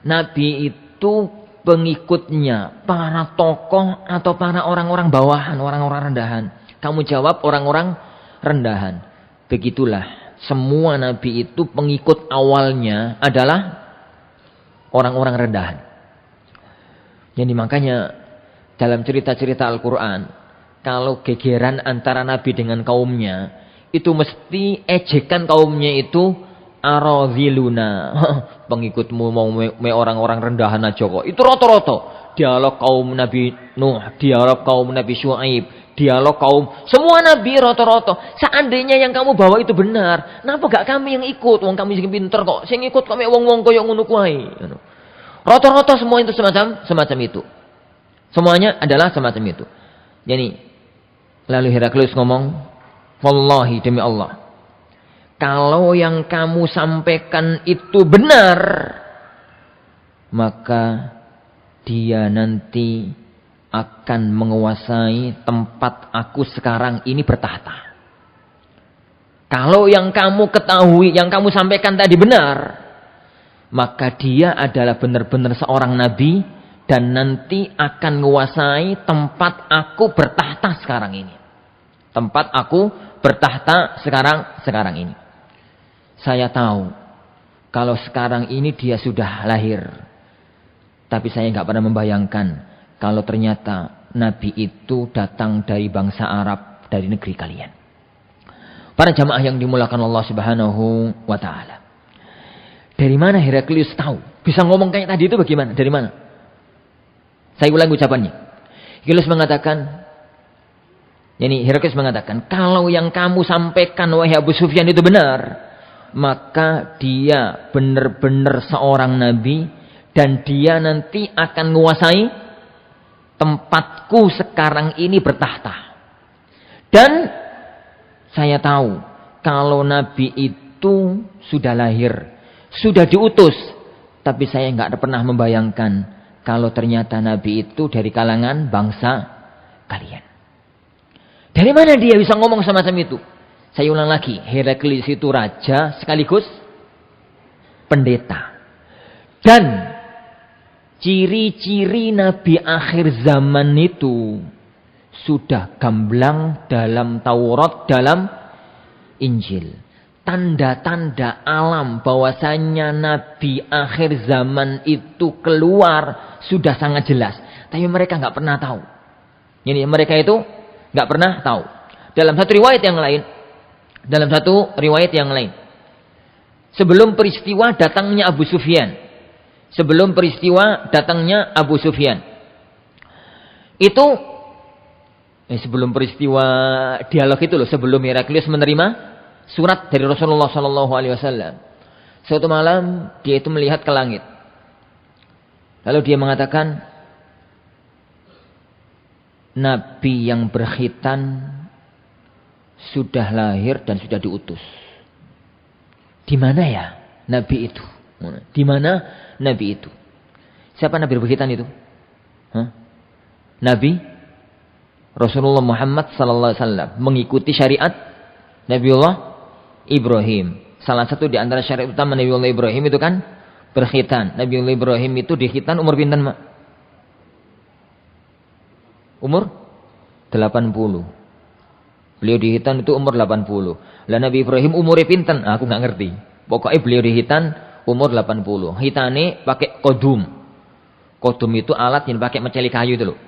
nabi itu pengikutnya para tokoh atau para orang-orang bawahan, orang-orang rendahan? Kamu jawab orang-orang rendahan. Begitulah, semua nabi itu pengikut awalnya adalah orang-orang rendahan. Jadi makanya dalam cerita-cerita Al-Quran, kalau gegeran antara nabi dengan kaumnya, itu mesti ejekan kaumnya itu aradhiluna. Pengikutmu mau orang-orang rendahan aja kok. Itu roto-roto. Dialog kaum Nabi Nuh, dialog kaum Nabi Syuaib, dialog kaum semua nabi roto-roto. Seandainya yang kamu bawa itu benar, kenapa gak kami yang ikut? Wong kami sing pinter kok. Sing ikut kok mek wong-wong koyo ngono kuwi. Roto-roto semua itu semacam itu. Semuanya adalah semacam itu. Jadi lalu Heraklius ngomong, "Wallahi demi Allah, kalau yang kamu sampaikan itu benar, maka dia nanti akan menguasai tempat aku sekarang ini bertahta. Kalau yang kamu ketahui, yang kamu sampaikan tadi benar, maka dia adalah benar-benar seorang nabi dan nanti akan menguasai tempat aku bertahta sekarang ini. Tempat aku bertahta sekarang ini. Saya tahu kalau sekarang ini dia sudah lahir. Tapi saya nggak pernah membayangkan kalau ternyata nabi itu datang dari bangsa Arab, dari negeri kalian." Para jamaah yang dimulakan Allah Subhanahu wa taala. Dari mana Heraklius tahu? Bisa ngomong kayak tadi itu bagaimana? Dari mana? Saya ulang ucapannya. Heraklius mengatakan, kalau yang kamu sampaikan wahai Abu Sufyan itu benar, maka dia benar-benar seorang nabi dan dia nanti akan menguasai tempatku sekarang ini bertahta. Dan saya tahu kalau nabi itu sudah lahir, sudah diutus, tapi saya nggak pernah membayangkan kalau ternyata nabi itu dari kalangan bangsa kalian. Dari mana dia bisa ngomong semacam itu? Saya ulang lagi, Heraklius itu raja sekaligus pendeta. Dan ciri-ciri nabi akhir zaman itu sudah gamblang dalam Taurat, dalam Injil. Tanda-tanda alam bahwasanya nabi akhir zaman itu keluar sudah sangat jelas. Tapi mereka nggak pernah tahu. Jadi mereka itu nggak pernah tahu. Dalam satu riwayat yang lain, sebelum peristiwa datangnya Abu Sufyan, itu sebelum peristiwa dialog itu loh, sebelum Heraklius menerima surat dari Rasulullah SAW, suatu malam dia itu melihat ke langit, lalu dia mengatakan, nabi yang berkhitan sudah lahir dan sudah diutus. Di mana ya nabi itu? Di mana nabi itu? Siapa nabi berkhitan itu? Nabi Rasulullah Muhammad sallallahu alaihi wasallam mengikuti syariat Nabiullah Ibrahim. Salah satu di antara syariat utama Nabiullah Ibrahim itu kan berkhitan. Nabiullah Ibrahim itu dikhitan umur pinten, Mak? Umur 80. Beliau dihitan itu umur 80. Lah Nabi Ibrahim umurnya pinten? Aku nggak ngerti. Pokoknya beliau dihitan umur 80. Hitane pakai kodum. Kodum itu alat yang pakai menceli kayu itu loh.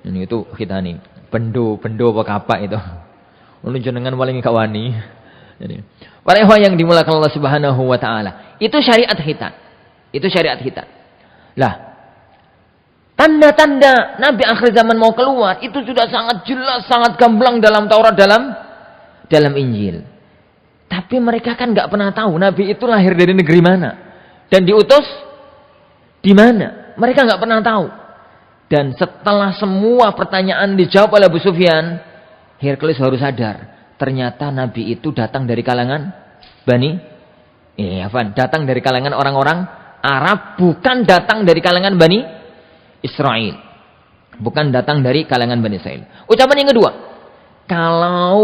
Ini itu hitane. Bendo apa kapak itu. Ulun jenengan paling kawani. Jadi, para ikhwan yang dimulakan Allah Subhanahu wa taala, itu syariat hitan. Lah, tanda-tanda Nabi akhir zaman mau keluar itu sudah sangat jelas, sangat gamblang dalam Taurat, dalam Injil. Tapi mereka kan nggak pernah tahu Nabi itu lahir dari negeri mana dan diutus di mana. Mereka nggak pernah tahu. Dan setelah semua pertanyaan dijawab oleh Abu Sufyan, Heraklius harus sadar, ternyata Nabi itu datang dari kalangan datang dari kalangan orang-orang Arab, bukan datang dari kalangan Bani Israel. Bukan datang dari kalangan Bani Israel. Ucapan yang kedua, kalau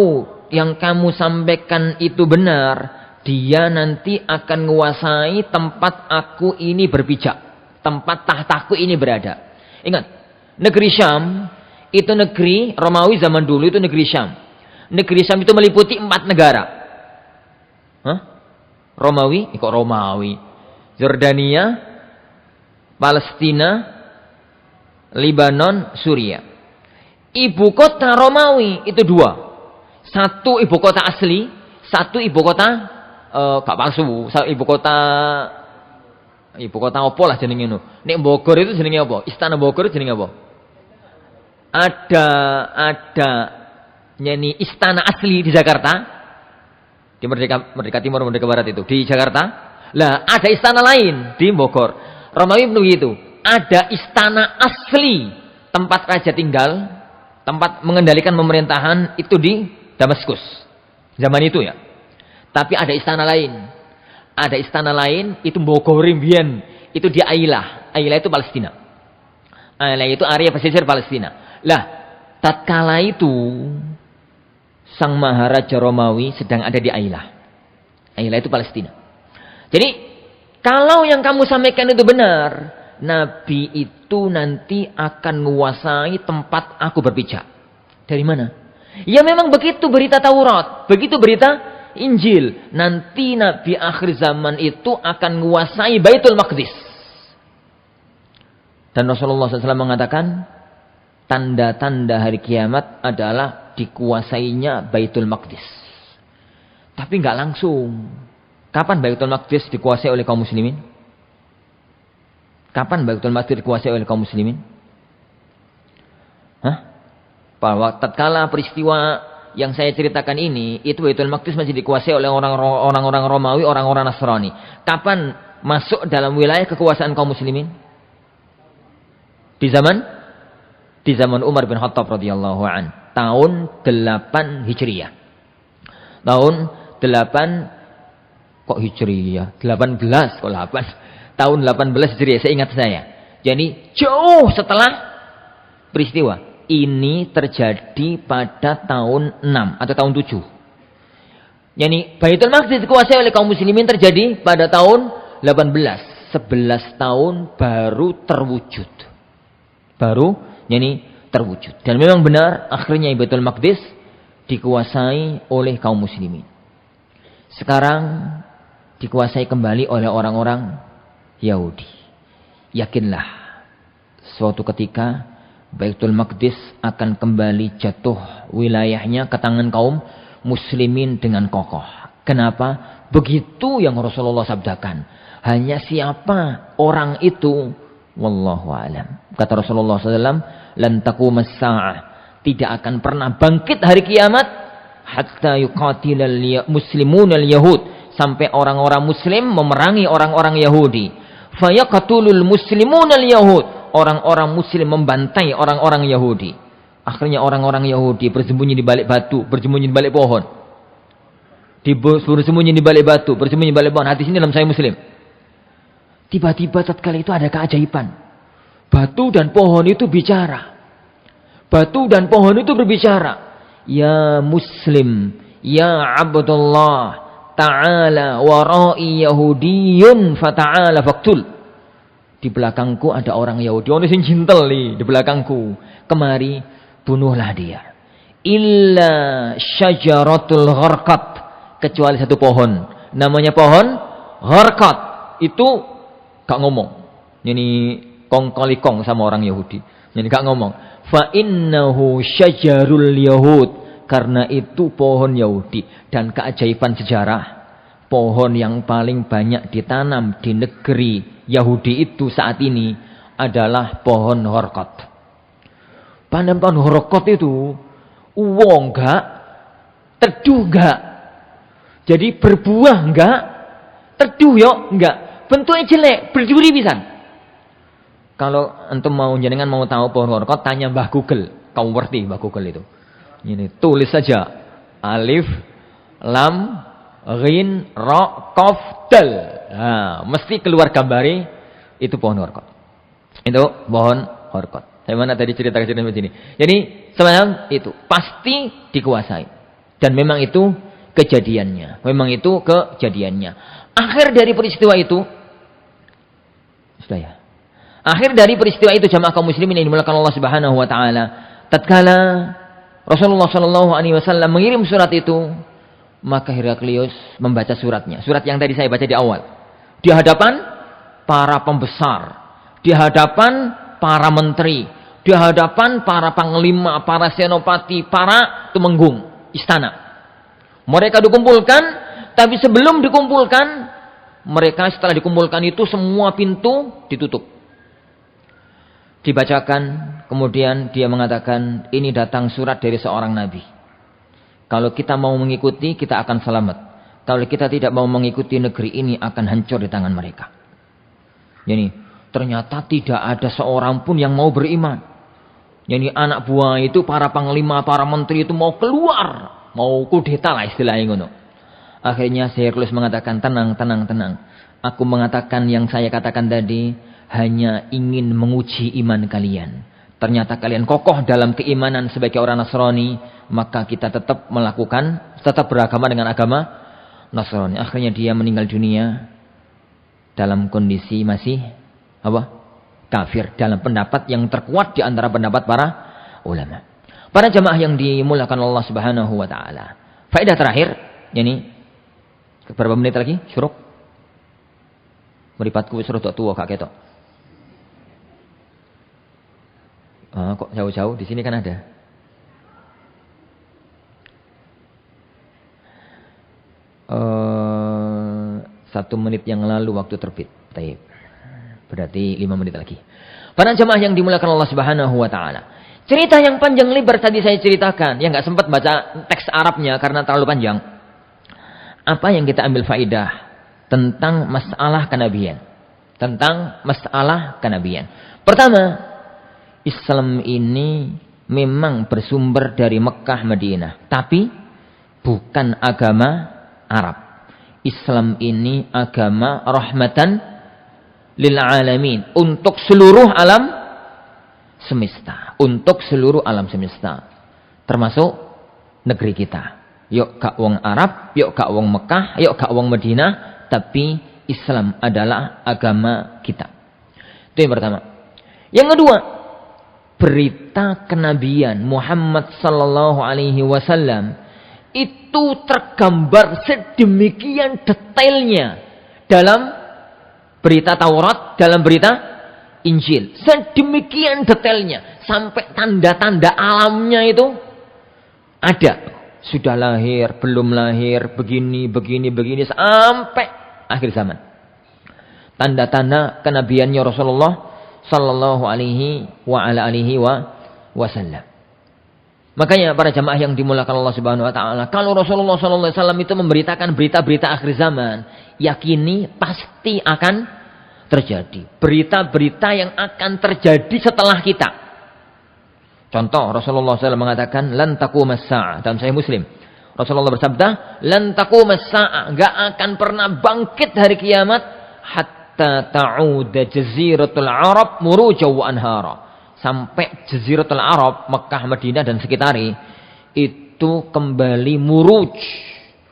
yang kamu sampaikan itu benar, dia nanti akan menguasai tempat aku ini berpijak, tempat tahtaku ini berada. Ingat, negeri Syam itu negeri Romawi zaman dulu, itu negeri Syam. Negeri Syam itu meliputi 4 negara. Romawi, kok Romawi? Jordania, Palestina, Libanon, Suriah. Ibu kota Romawi itu 2. Satu ibu kota asli, satu ibu kota gak palsu. Ibu kota apa lah jenenge ngono. Nek Bogor itu jenenge apa? Istana Bogor jenenge apa? Ada nyanyi istana asli di Jakarta. Di Merdeka Timur, Merdeka Barat itu di Jakarta. Lah, ada istana lain di Bogor. Romawi begitu. Ada istana asli, tempat raja tinggal, tempat mengendalikan pemerintahan itu di Damaskus. Zaman itu ya. Tapi ada istana lain. Ada istana lain itu Bogorim Bien, itu di Ailah. Ailah itu Palestina. Ailah itu area pesisir Palestina. Lah, tatkala itu Sang Maharaja Romawi sedang ada di Ailah. Ailah itu Palestina. Jadi, kalau yang kamu sampaikan itu benar, Nabi itu nanti akan menguasai tempat aku berpijak. Dari mana? Ya memang begitu berita Taurat, begitu berita Injil. Nanti Nabi akhir zaman itu akan menguasai Baitul Maqdis. Dan Rasulullah SAW mengatakan, tanda-tanda hari kiamat adalah dikuasainya Baitul Maqdis. Tapi nggak langsung. Kapan Baitul Maqdis dikuasai oleh kaum muslimin? Kapan Baitul Maqdis dikuasai oleh kaum muslimin? Bahwa tatkala peristiwa yang saya ceritakan ini, itu Baitul Maqdis masih dikuasai oleh orang-orang Romawi, orang-orang Nasrani. Kapan masuk dalam wilayah kekuasaan kaum muslimin? Di zaman Umar bin Khattab radhiyallahu an, tahun 8 Hijriyah. Tahun 8 kok Hijriyah? 18 kok 8. Tahun 18 Hijriyah, seingat saya. Jadi jauh setelah peristiwa. Ini terjadi pada tahun 6 atau tahun 7. Yani Baitul Maqdis dikuasai oleh kaum muslimin terjadi pada tahun 18. 11 tahun baru terwujud. Terwujud. Dan memang benar akhirnya Baitul Maqdis dikuasai oleh kaum muslimin. Sekarang dikuasai kembali oleh orang-orang Yahudi. Yakinlah, suatu ketika Baitul Maqdis akan kembali jatuh wilayahnya ke tangan kaum muslimin dengan kokoh. Kenapa? Begitu yang Rasulullah sabdakan. Hanya siapa orang itu? Wallahu alam. Kata Rasulullah SAW, lan taqumas sa'ah, tidak akan pernah bangkit hari kiamat hatta yuqatilal muslimun al-yahud, sampai orang-orang muslim memerangi orang-orang Yahudi. Fayaqtulul muslimun al-yahud, orang-orang muslim membantai orang-orang Yahudi. Akhirnya orang-orang Yahudi bersembunyi di balik batu, bersembunyi di balik pohon. Bersembunyi di balik batu, bersembunyi di balik pohon. Hadis ini dalam Sahih Muslim. Tiba-tiba tatkala itu ada keajaiban. Batu dan pohon itu bicara. Batu dan pohon itu berbicara. Ya Muslim, ya Abdullah, ta'ala warai Yahudiyun fata'ala faktul. Di belakangku ada orang Yahudi. Ono sing jintel di belakangku. Kemari bunuhlah dia. Illa syajaratul gharqat, kecuali satu pohon. Namanya pohon gharqat. Itu gak ngomong. Ini kong-kali-kong sama orang Yahudi. Ini gak ngomong. Fa innahu syajarul yahud, karena itu pohon Yahudi. Dan keajaiban sejarah, pohon yang paling banyak ditanam di negeri Yahudi itu saat ini adalah pohon gharqat. Pada pohon gharqat itu uang enggak, teduh enggak. Jadi berbuah enggak, teduh yo enggak. Bentuknya jelek, berduri pisan. Kalau antum mau jenengan mau tahu pohon warqat, tanya Mbah Google. Kamu ngerti Mbah Google itu? Ini tulis saja alif, lam, ghin, ra, qaf, dal. Nah, mesti keluar gambari itu pohon warqat. Itu pohon warqat. Saya mana tadi cerita begini. Jadi semacam itu pasti dikuasai. Dan memang itu kejadiannya. Akhir dari peristiwa itu sudah ya. Akhir dari peristiwa itu jamaah kaum muslimin yang dimuliakan Allah Subhanahu wa taala, tatkala Rasulullah sallallahu alaihi wasallam mengirim surat itu, maka Heraklius membaca suratnya. Surat yang tadi saya baca di awal. Di hadapan para pembesar, di hadapan para menteri, di hadapan para panglima, para senopati, para tumenggung istana. Mereka dikumpulkan, tapi sebelum dikumpulkan, mereka setelah dikumpulkan itu semua pintu ditutup. Dibacakan, kemudian dia mengatakan, ini datang surat dari seorang nabi. Kalau kita mau mengikuti, kita akan selamat. Kalau kita tidak mau mengikuti, negeri ini akan hancur di tangan mereka. Jadi, ternyata tidak ada seorang pun yang mau beriman. Jadi anak buah itu, para panglima, para menteri itu mau keluar. Mau kudeta lah istilahnya ngono. Akhirnya Heraklius mengatakan, tenang. Aku mengatakan yang saya katakan tadi hanya ingin menguji iman kalian. Ternyata kalian kokoh dalam keimanan sebagai orang Nasrani, maka kita tetap beragama dengan agama Nasrani. Akhirnya dia meninggal dunia dalam kondisi masih kafir, dalam pendapat yang terkuat di antara pendapat para ulama. Para jamaah yang dimuliakan Allah Subhanahu wa taala. Faedah terakhir, ini berapa menit lagi? Syuruk. Meripatku wis rada tuwa gak ketok. Kok jauh-jauh? Di sini kan ada. Satu menit yang lalu waktu terbit. Baik. Berarti 5 menit lagi. Para jemaah yang dimuliakan Allah Subhanahu wa taala. Cerita yang panjang lebar tadi saya ceritakan, yang enggak sempat baca teks Arabnya karena terlalu panjang. Apa yang kita ambil faidah tentang masalah kenabian? Pertama, Islam ini memang bersumber dari Mekah Madinah, tapi bukan agama Arab. Islam ini agama rahmatan lil alamin, untuk seluruh alam semesta, termasuk negeri kita. Yuk gak wong Arab, yuk gak wong Mekah, yuk gak wong Madinah, tapi Islam adalah agama kita. Itu yang pertama. Yang kedua, berita kenabian Muhammad sallallahu alaihi wasallam itu tergambar sedemikian detailnya dalam berita Taurat, dalam berita Injil. Sedemikian detailnya, sampai tanda-tanda alamnya itu ada. Sudah lahir, belum lahir, begini, sampai akhir zaman. Tanda-tanda kenabiannya Rasulullah sallallahu alaihi wasallam. Makanya para jamaah yang dimuliakan Allah Subhanahu wa taala, kalau Rasulullah sallallahu alaihi wasallam itu memberitakan berita-berita akhir zaman, yakini pasti akan terjadi. Berita-berita yang akan terjadi setelah kita. Contoh, Rasulullah SAW mengatakan, lan taqumas sa'ah, dalam Sahih Muslim. Rasulullah bersabda, lan taqumas sa'ah, enggak akan pernah bangkit hari kiamat hatta ta'uda jaziratul Arab muruja wa anhara. Sampai jaziratul Arab, Mekah, Madinah dan sekitari itu kembali muruj.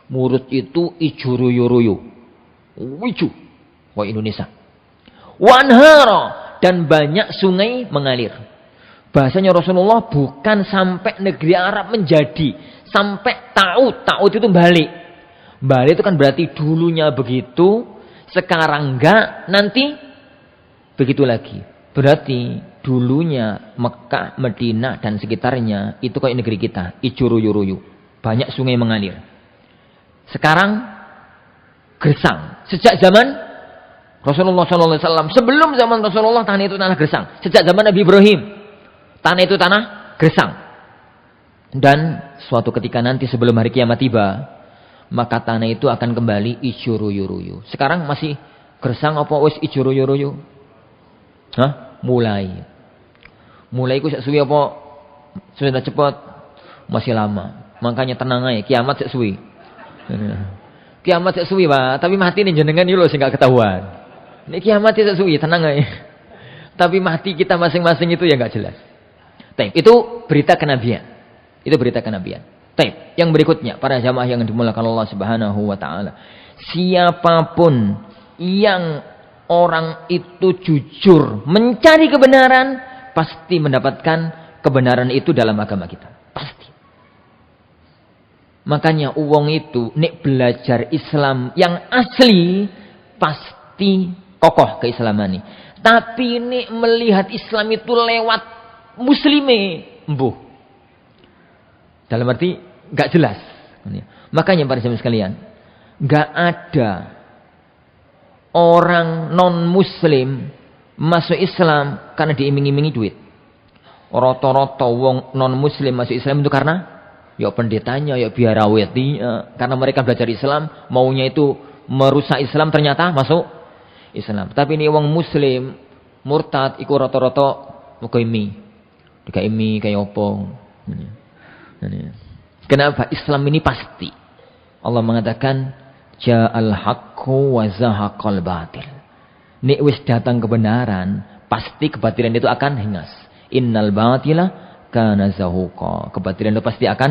Muruj itu ijo-royo-royo. Ijo. Wah, Indonesia. Wa anhara, dan banyak sungai mengalir. Bahasanya Rasulullah bukan sampai negeri Arab menjadi, sampai ta'ud itu balik. Balik itu kan berarti dulunya begitu, sekarang enggak, nanti begitu lagi. Berarti dulunya Mekah, Madinah dan sekitarnya itu kayak negeri kita, ijo royo-royo, banyak sungai mengalir. Sekarang gersang. Sejak zaman Rasulullah SAW, sebelum zaman Rasulullah tanah itu tanah gersang. Sejak zaman Nabi Ibrahim, tanah itu tanah gersang. Dan suatu ketika nanti sebelum hari kiamat tiba, maka tanah itu akan kembali ijo royo-royo. Sekarang masih gersang apa wis ijo royo-royo? Hah? Mulai. Mulai ku sak suwi apa sudah cepat? Masih lama. Makanya tenang aja, kiamat sak suwi. Kiamat sak suwi, Pak, tapi mati nih jenengan iki lho sing gak ketahuan. Nek kiamat sak suwi, tenang aja. Tapi mati kita masing-masing itu ya enggak jelas. Baik, itu berita kenabian. Itu berita kenabian. Baik, yang berikutnya para jamaah yang dimuliakan Allah Subhanahu wa taala. Siapapun yang orang itu jujur mencari kebenaran, pasti mendapatkan kebenaran itu dalam agama kita. Pasti. Makanya uang itu nek belajar Islam yang asli pasti kokoh keislaman ini. Tapi nek melihat Islam itu lewat muslime, embuh. Dalam arti enggak jelas. Makanya para jemaah sekalian, enggak ada orang non-muslim masuk Islam karena diiming-imingi duit. Rata-rata wong non-muslim masuk Islam itu karena ya pendetanya, ya biarawatinya. Karena mereka belajar Islam, maunya itu merusak Islam, ternyata masuk Islam. Tapi ini wong muslim murtad iku rata-rata muga imi. Dikai imi kaya opo. Kenapa? Islam ini pasti. Allah mengatakan ja'al haqqu wa zahaqal batil. Nek wis datang kebenaran, pasti kebatilan itu akan hingas. Innal batila kana zahuqa. Kebatilan itu pasti akan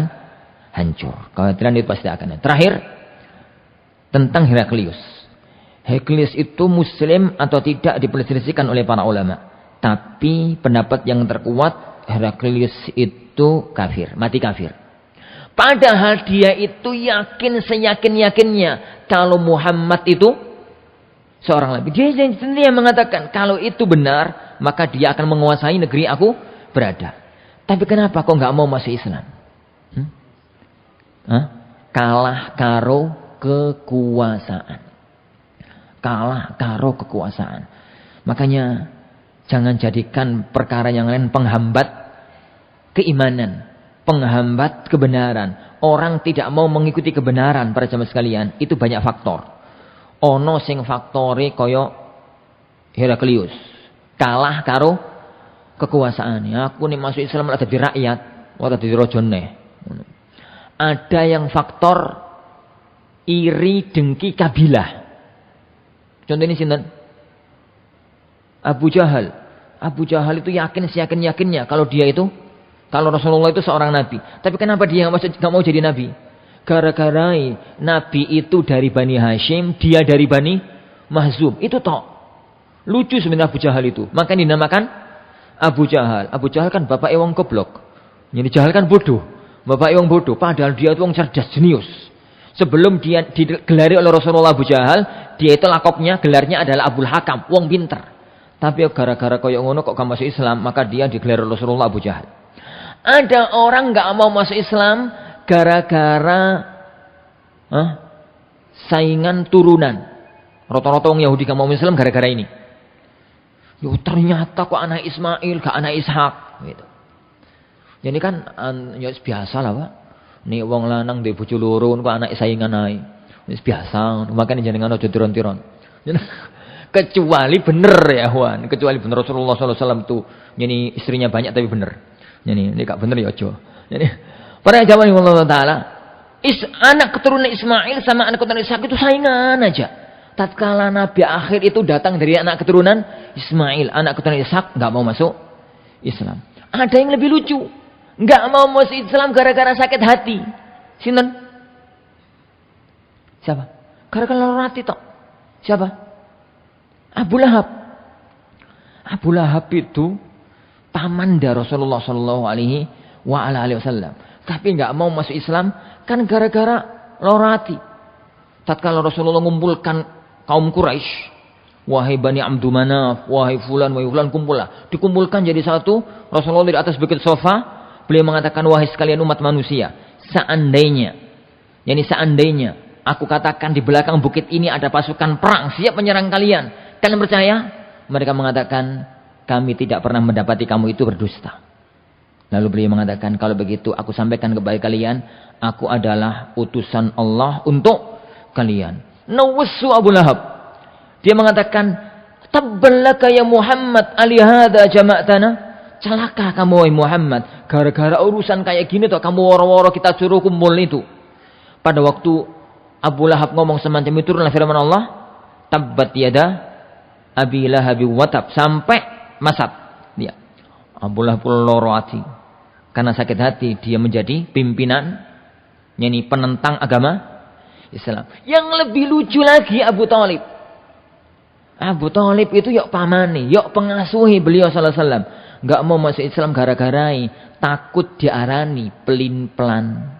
hancur. Kebatilan itu pasti akan hancur. Terakhir tentang Heraklius. Heraklius itu muslim atau tidak diperselisihkan oleh para ulama. Tapi pendapat yang terkuat, Heraklius itu kafir, mati kafir. Padahal dia itu yakin seyakin-yakinnya kalau Muhammad itu seorang nabi. Dia sendiri yang mengatakan kalau itu benar, maka dia akan menguasai negeri aku berada. Tapi kenapa kok nggak mau masuk Islam? Kalah karo kekuasaan. Kalah karo kekuasaan. Makanya jangan jadikan perkara yang lain penghambat keimanan, penghambat kebenaran. Orang tidak mau mengikuti kebenaran para jemaah sekalian, itu banyak faktor. Ono sing faktore kaya Heraklius, kalah karo kekuasaan. Aku nih masuk Islam ada di rakyat, ora dadi raja neh. Ada yang faktor iri, dengki, kabilah. Contoh ini sinten? Abu Jahal. Abu Jahal itu yakin seyakin-yakinnya kalau dia itu, kalau Rasulullah itu seorang nabi. Tapi kenapa dia nggak mau jadi nabi? Gara-gara nabi itu dari Bani Hashim, dia dari Bani Mahzum. Itu tok. Lucu sebenarnya Abu Jahal itu. Maka dinamakan Abu Jahal. Abu Jahal kan bapak wong goblok. Jadi Jahal kan bodoh. Bapak wong bodoh. Padahal dia itu wong cerdas, jenius. Sebelum dia digelari oleh Rasulullah Abu Jahal, dia itu lakopnya, gelarnya adalah Abul Hakam, wong pinter. Tapi gara-gara koyok ngono kok gak masuk Islam, maka dia digelar Rasulullah Abu Jahal. Ada orang gak mau masuk Islam gara-gara saingan turunan. Rata-rata orang Yahudi gak mau Islam gara-gara ini. Yo ternyata kok anak Ismail gak anak Ishak gitu. Jadi kan ya biasa lah, Pak. Nih wong lanang ndek bojo loro kok anak saingan ae. Wis biasa, makane jenengan aja tiron-tiron. Kecuali bener ya, Wan. Kecuali bener Rasulullah SAW itu jadi istrinya banyak tapi bener. Jadi ini gak bener ya aja. Jadi para jamaah Allah Taala, anak keturunan Ismail sama anak keturunan Ishak itu saingan aja. Tatkala Nabi akhir itu datang dari anak keturunan Ismail, anak keturunan Ishak nggak mau masuk Islam. Ada yang lebih lucu, nggak mau masuk Islam gara-gara sakit hati. Sinten? Siapa? Gara-gara lara hati tok. Siapa? Abu Lahab. Abu Lahab itu paman dari Rasulullah Shallallahu Alaihi Wasallam. Tapi nggak mau masuk Islam kan gara-gara lara hati. Tatkala Rasulullah mengumpulkan kaum Quraisy, wahai Bani Abdul Manaf, wahai fulan kumpullah. Dikumpulkan jadi satu. Rasulullah di atas bukit sofa, beliau mengatakan, wahai sekalian umat manusia, seandainya aku katakan di belakang bukit ini ada pasukan perang siap menyerang kalian. Kalian percaya? Mereka mengatakan, kami tidak pernah mendapati kamu itu berdusta. Lalu beliau mengatakan, kalau begitu aku sampaikan kepada kalian, aku adalah utusan Allah untuk kalian. Nawasu Abu Lahab. Dia mengatakan, Tabballaka ya Muhammad alihada jama'tana. Celaka kamu wahai Muhammad, gara-gara urusan kayak gini tuh kamu woro-woro kita suruh kumpul itu. Pada waktu Abu Lahab ngomong semacam itu, turunlah firman Allah, tabbat yada Abi Lahab wa tab, sampai masat dia. Abu Lahab loro hati. Karena sakit hati dia menjadi pimpinan, yakni penentang agama Islam. Yang lebih lucu lagi Abu Thalib. Abu Thalib itu yok pamane, yok pengasuhi beliau sallallahu alaihi wasallam. Enggak mau masuk Islam gara-garai takut diarani pelin-pelan.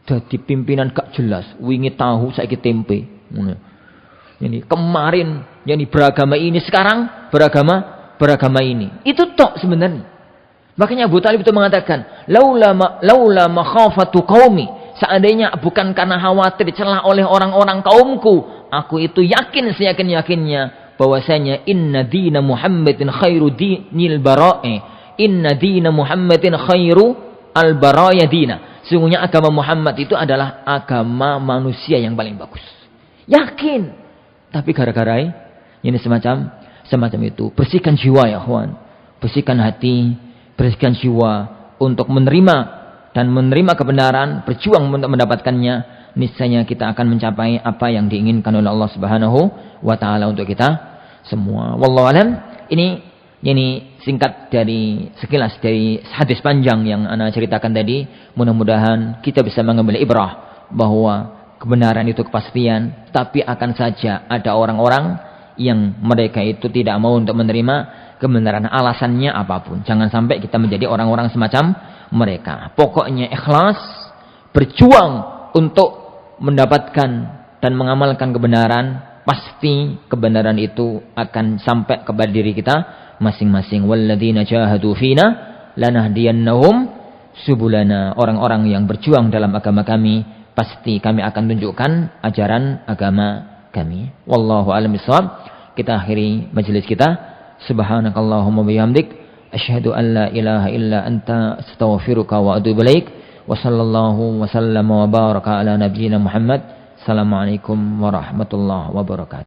Jadi pimpinan gak jelas, wingi tahu saiki tempe. Ini kemarin yang beragama ini, sekarang beragama ini. Itu tok sebenarnya. Makanya Abu Thalib itu mengatakan, laula makhafatu qaumi, seandainya bukan karena khawatir dicela oleh orang-orang kaumku, aku itu yakin seyakin-yakinnya bahwasanya inna dina Muhammadin khairu dinil bara'i, inna dina Muhammadin khairu al baraya dina. Sungguhnya agama Muhammad itu adalah agama manusia yang paling bagus. Yakin. Tapi gara-gara ini semacam itu. Bersihkan jiwa ya kawan. Bersihkan hati, bersihkan jiwa untuk menerima kebenaran, berjuang untuk mendapatkannya. Niscaya kita akan mencapai apa yang diinginkan oleh Allah Subhanahu wa taala untuk kita semua. Wallahu alam. Ini singkat dari sekilas dari hadis panjang yang ana ceritakan tadi. Mudah-mudahan kita bisa mengambil ibrah bahwa kebenaran itu kepastian, tapi akan saja ada orang-orang yang mereka itu tidak mau untuk menerima kebenaran, alasannya apapun. Jangan sampai kita menjadi orang-orang semacam mereka. Pokoknya ikhlas, berjuang untuk mendapatkan dan mengamalkan kebenaran, pasti kebenaran itu akan sampai kepada diri kita masing-masing. Walladzina jahadu fina lanahdiyannahum subulana. Orang-orang yang berjuang dalam agama kami, pasti kami akan tunjukkan ajaran agama kami. Wallahu a'lam bishawab. Kita akhiri majelis kita. Subhanakallahumma bihamdik, asyhadu an la ilaha illa anta, astaghfiruka wa atubu ilaik. Wa sallallahu wa sallama wa baraka ala nabiyyina Muhammad. Assalamualaikum warahmatullahi wabarakatuh.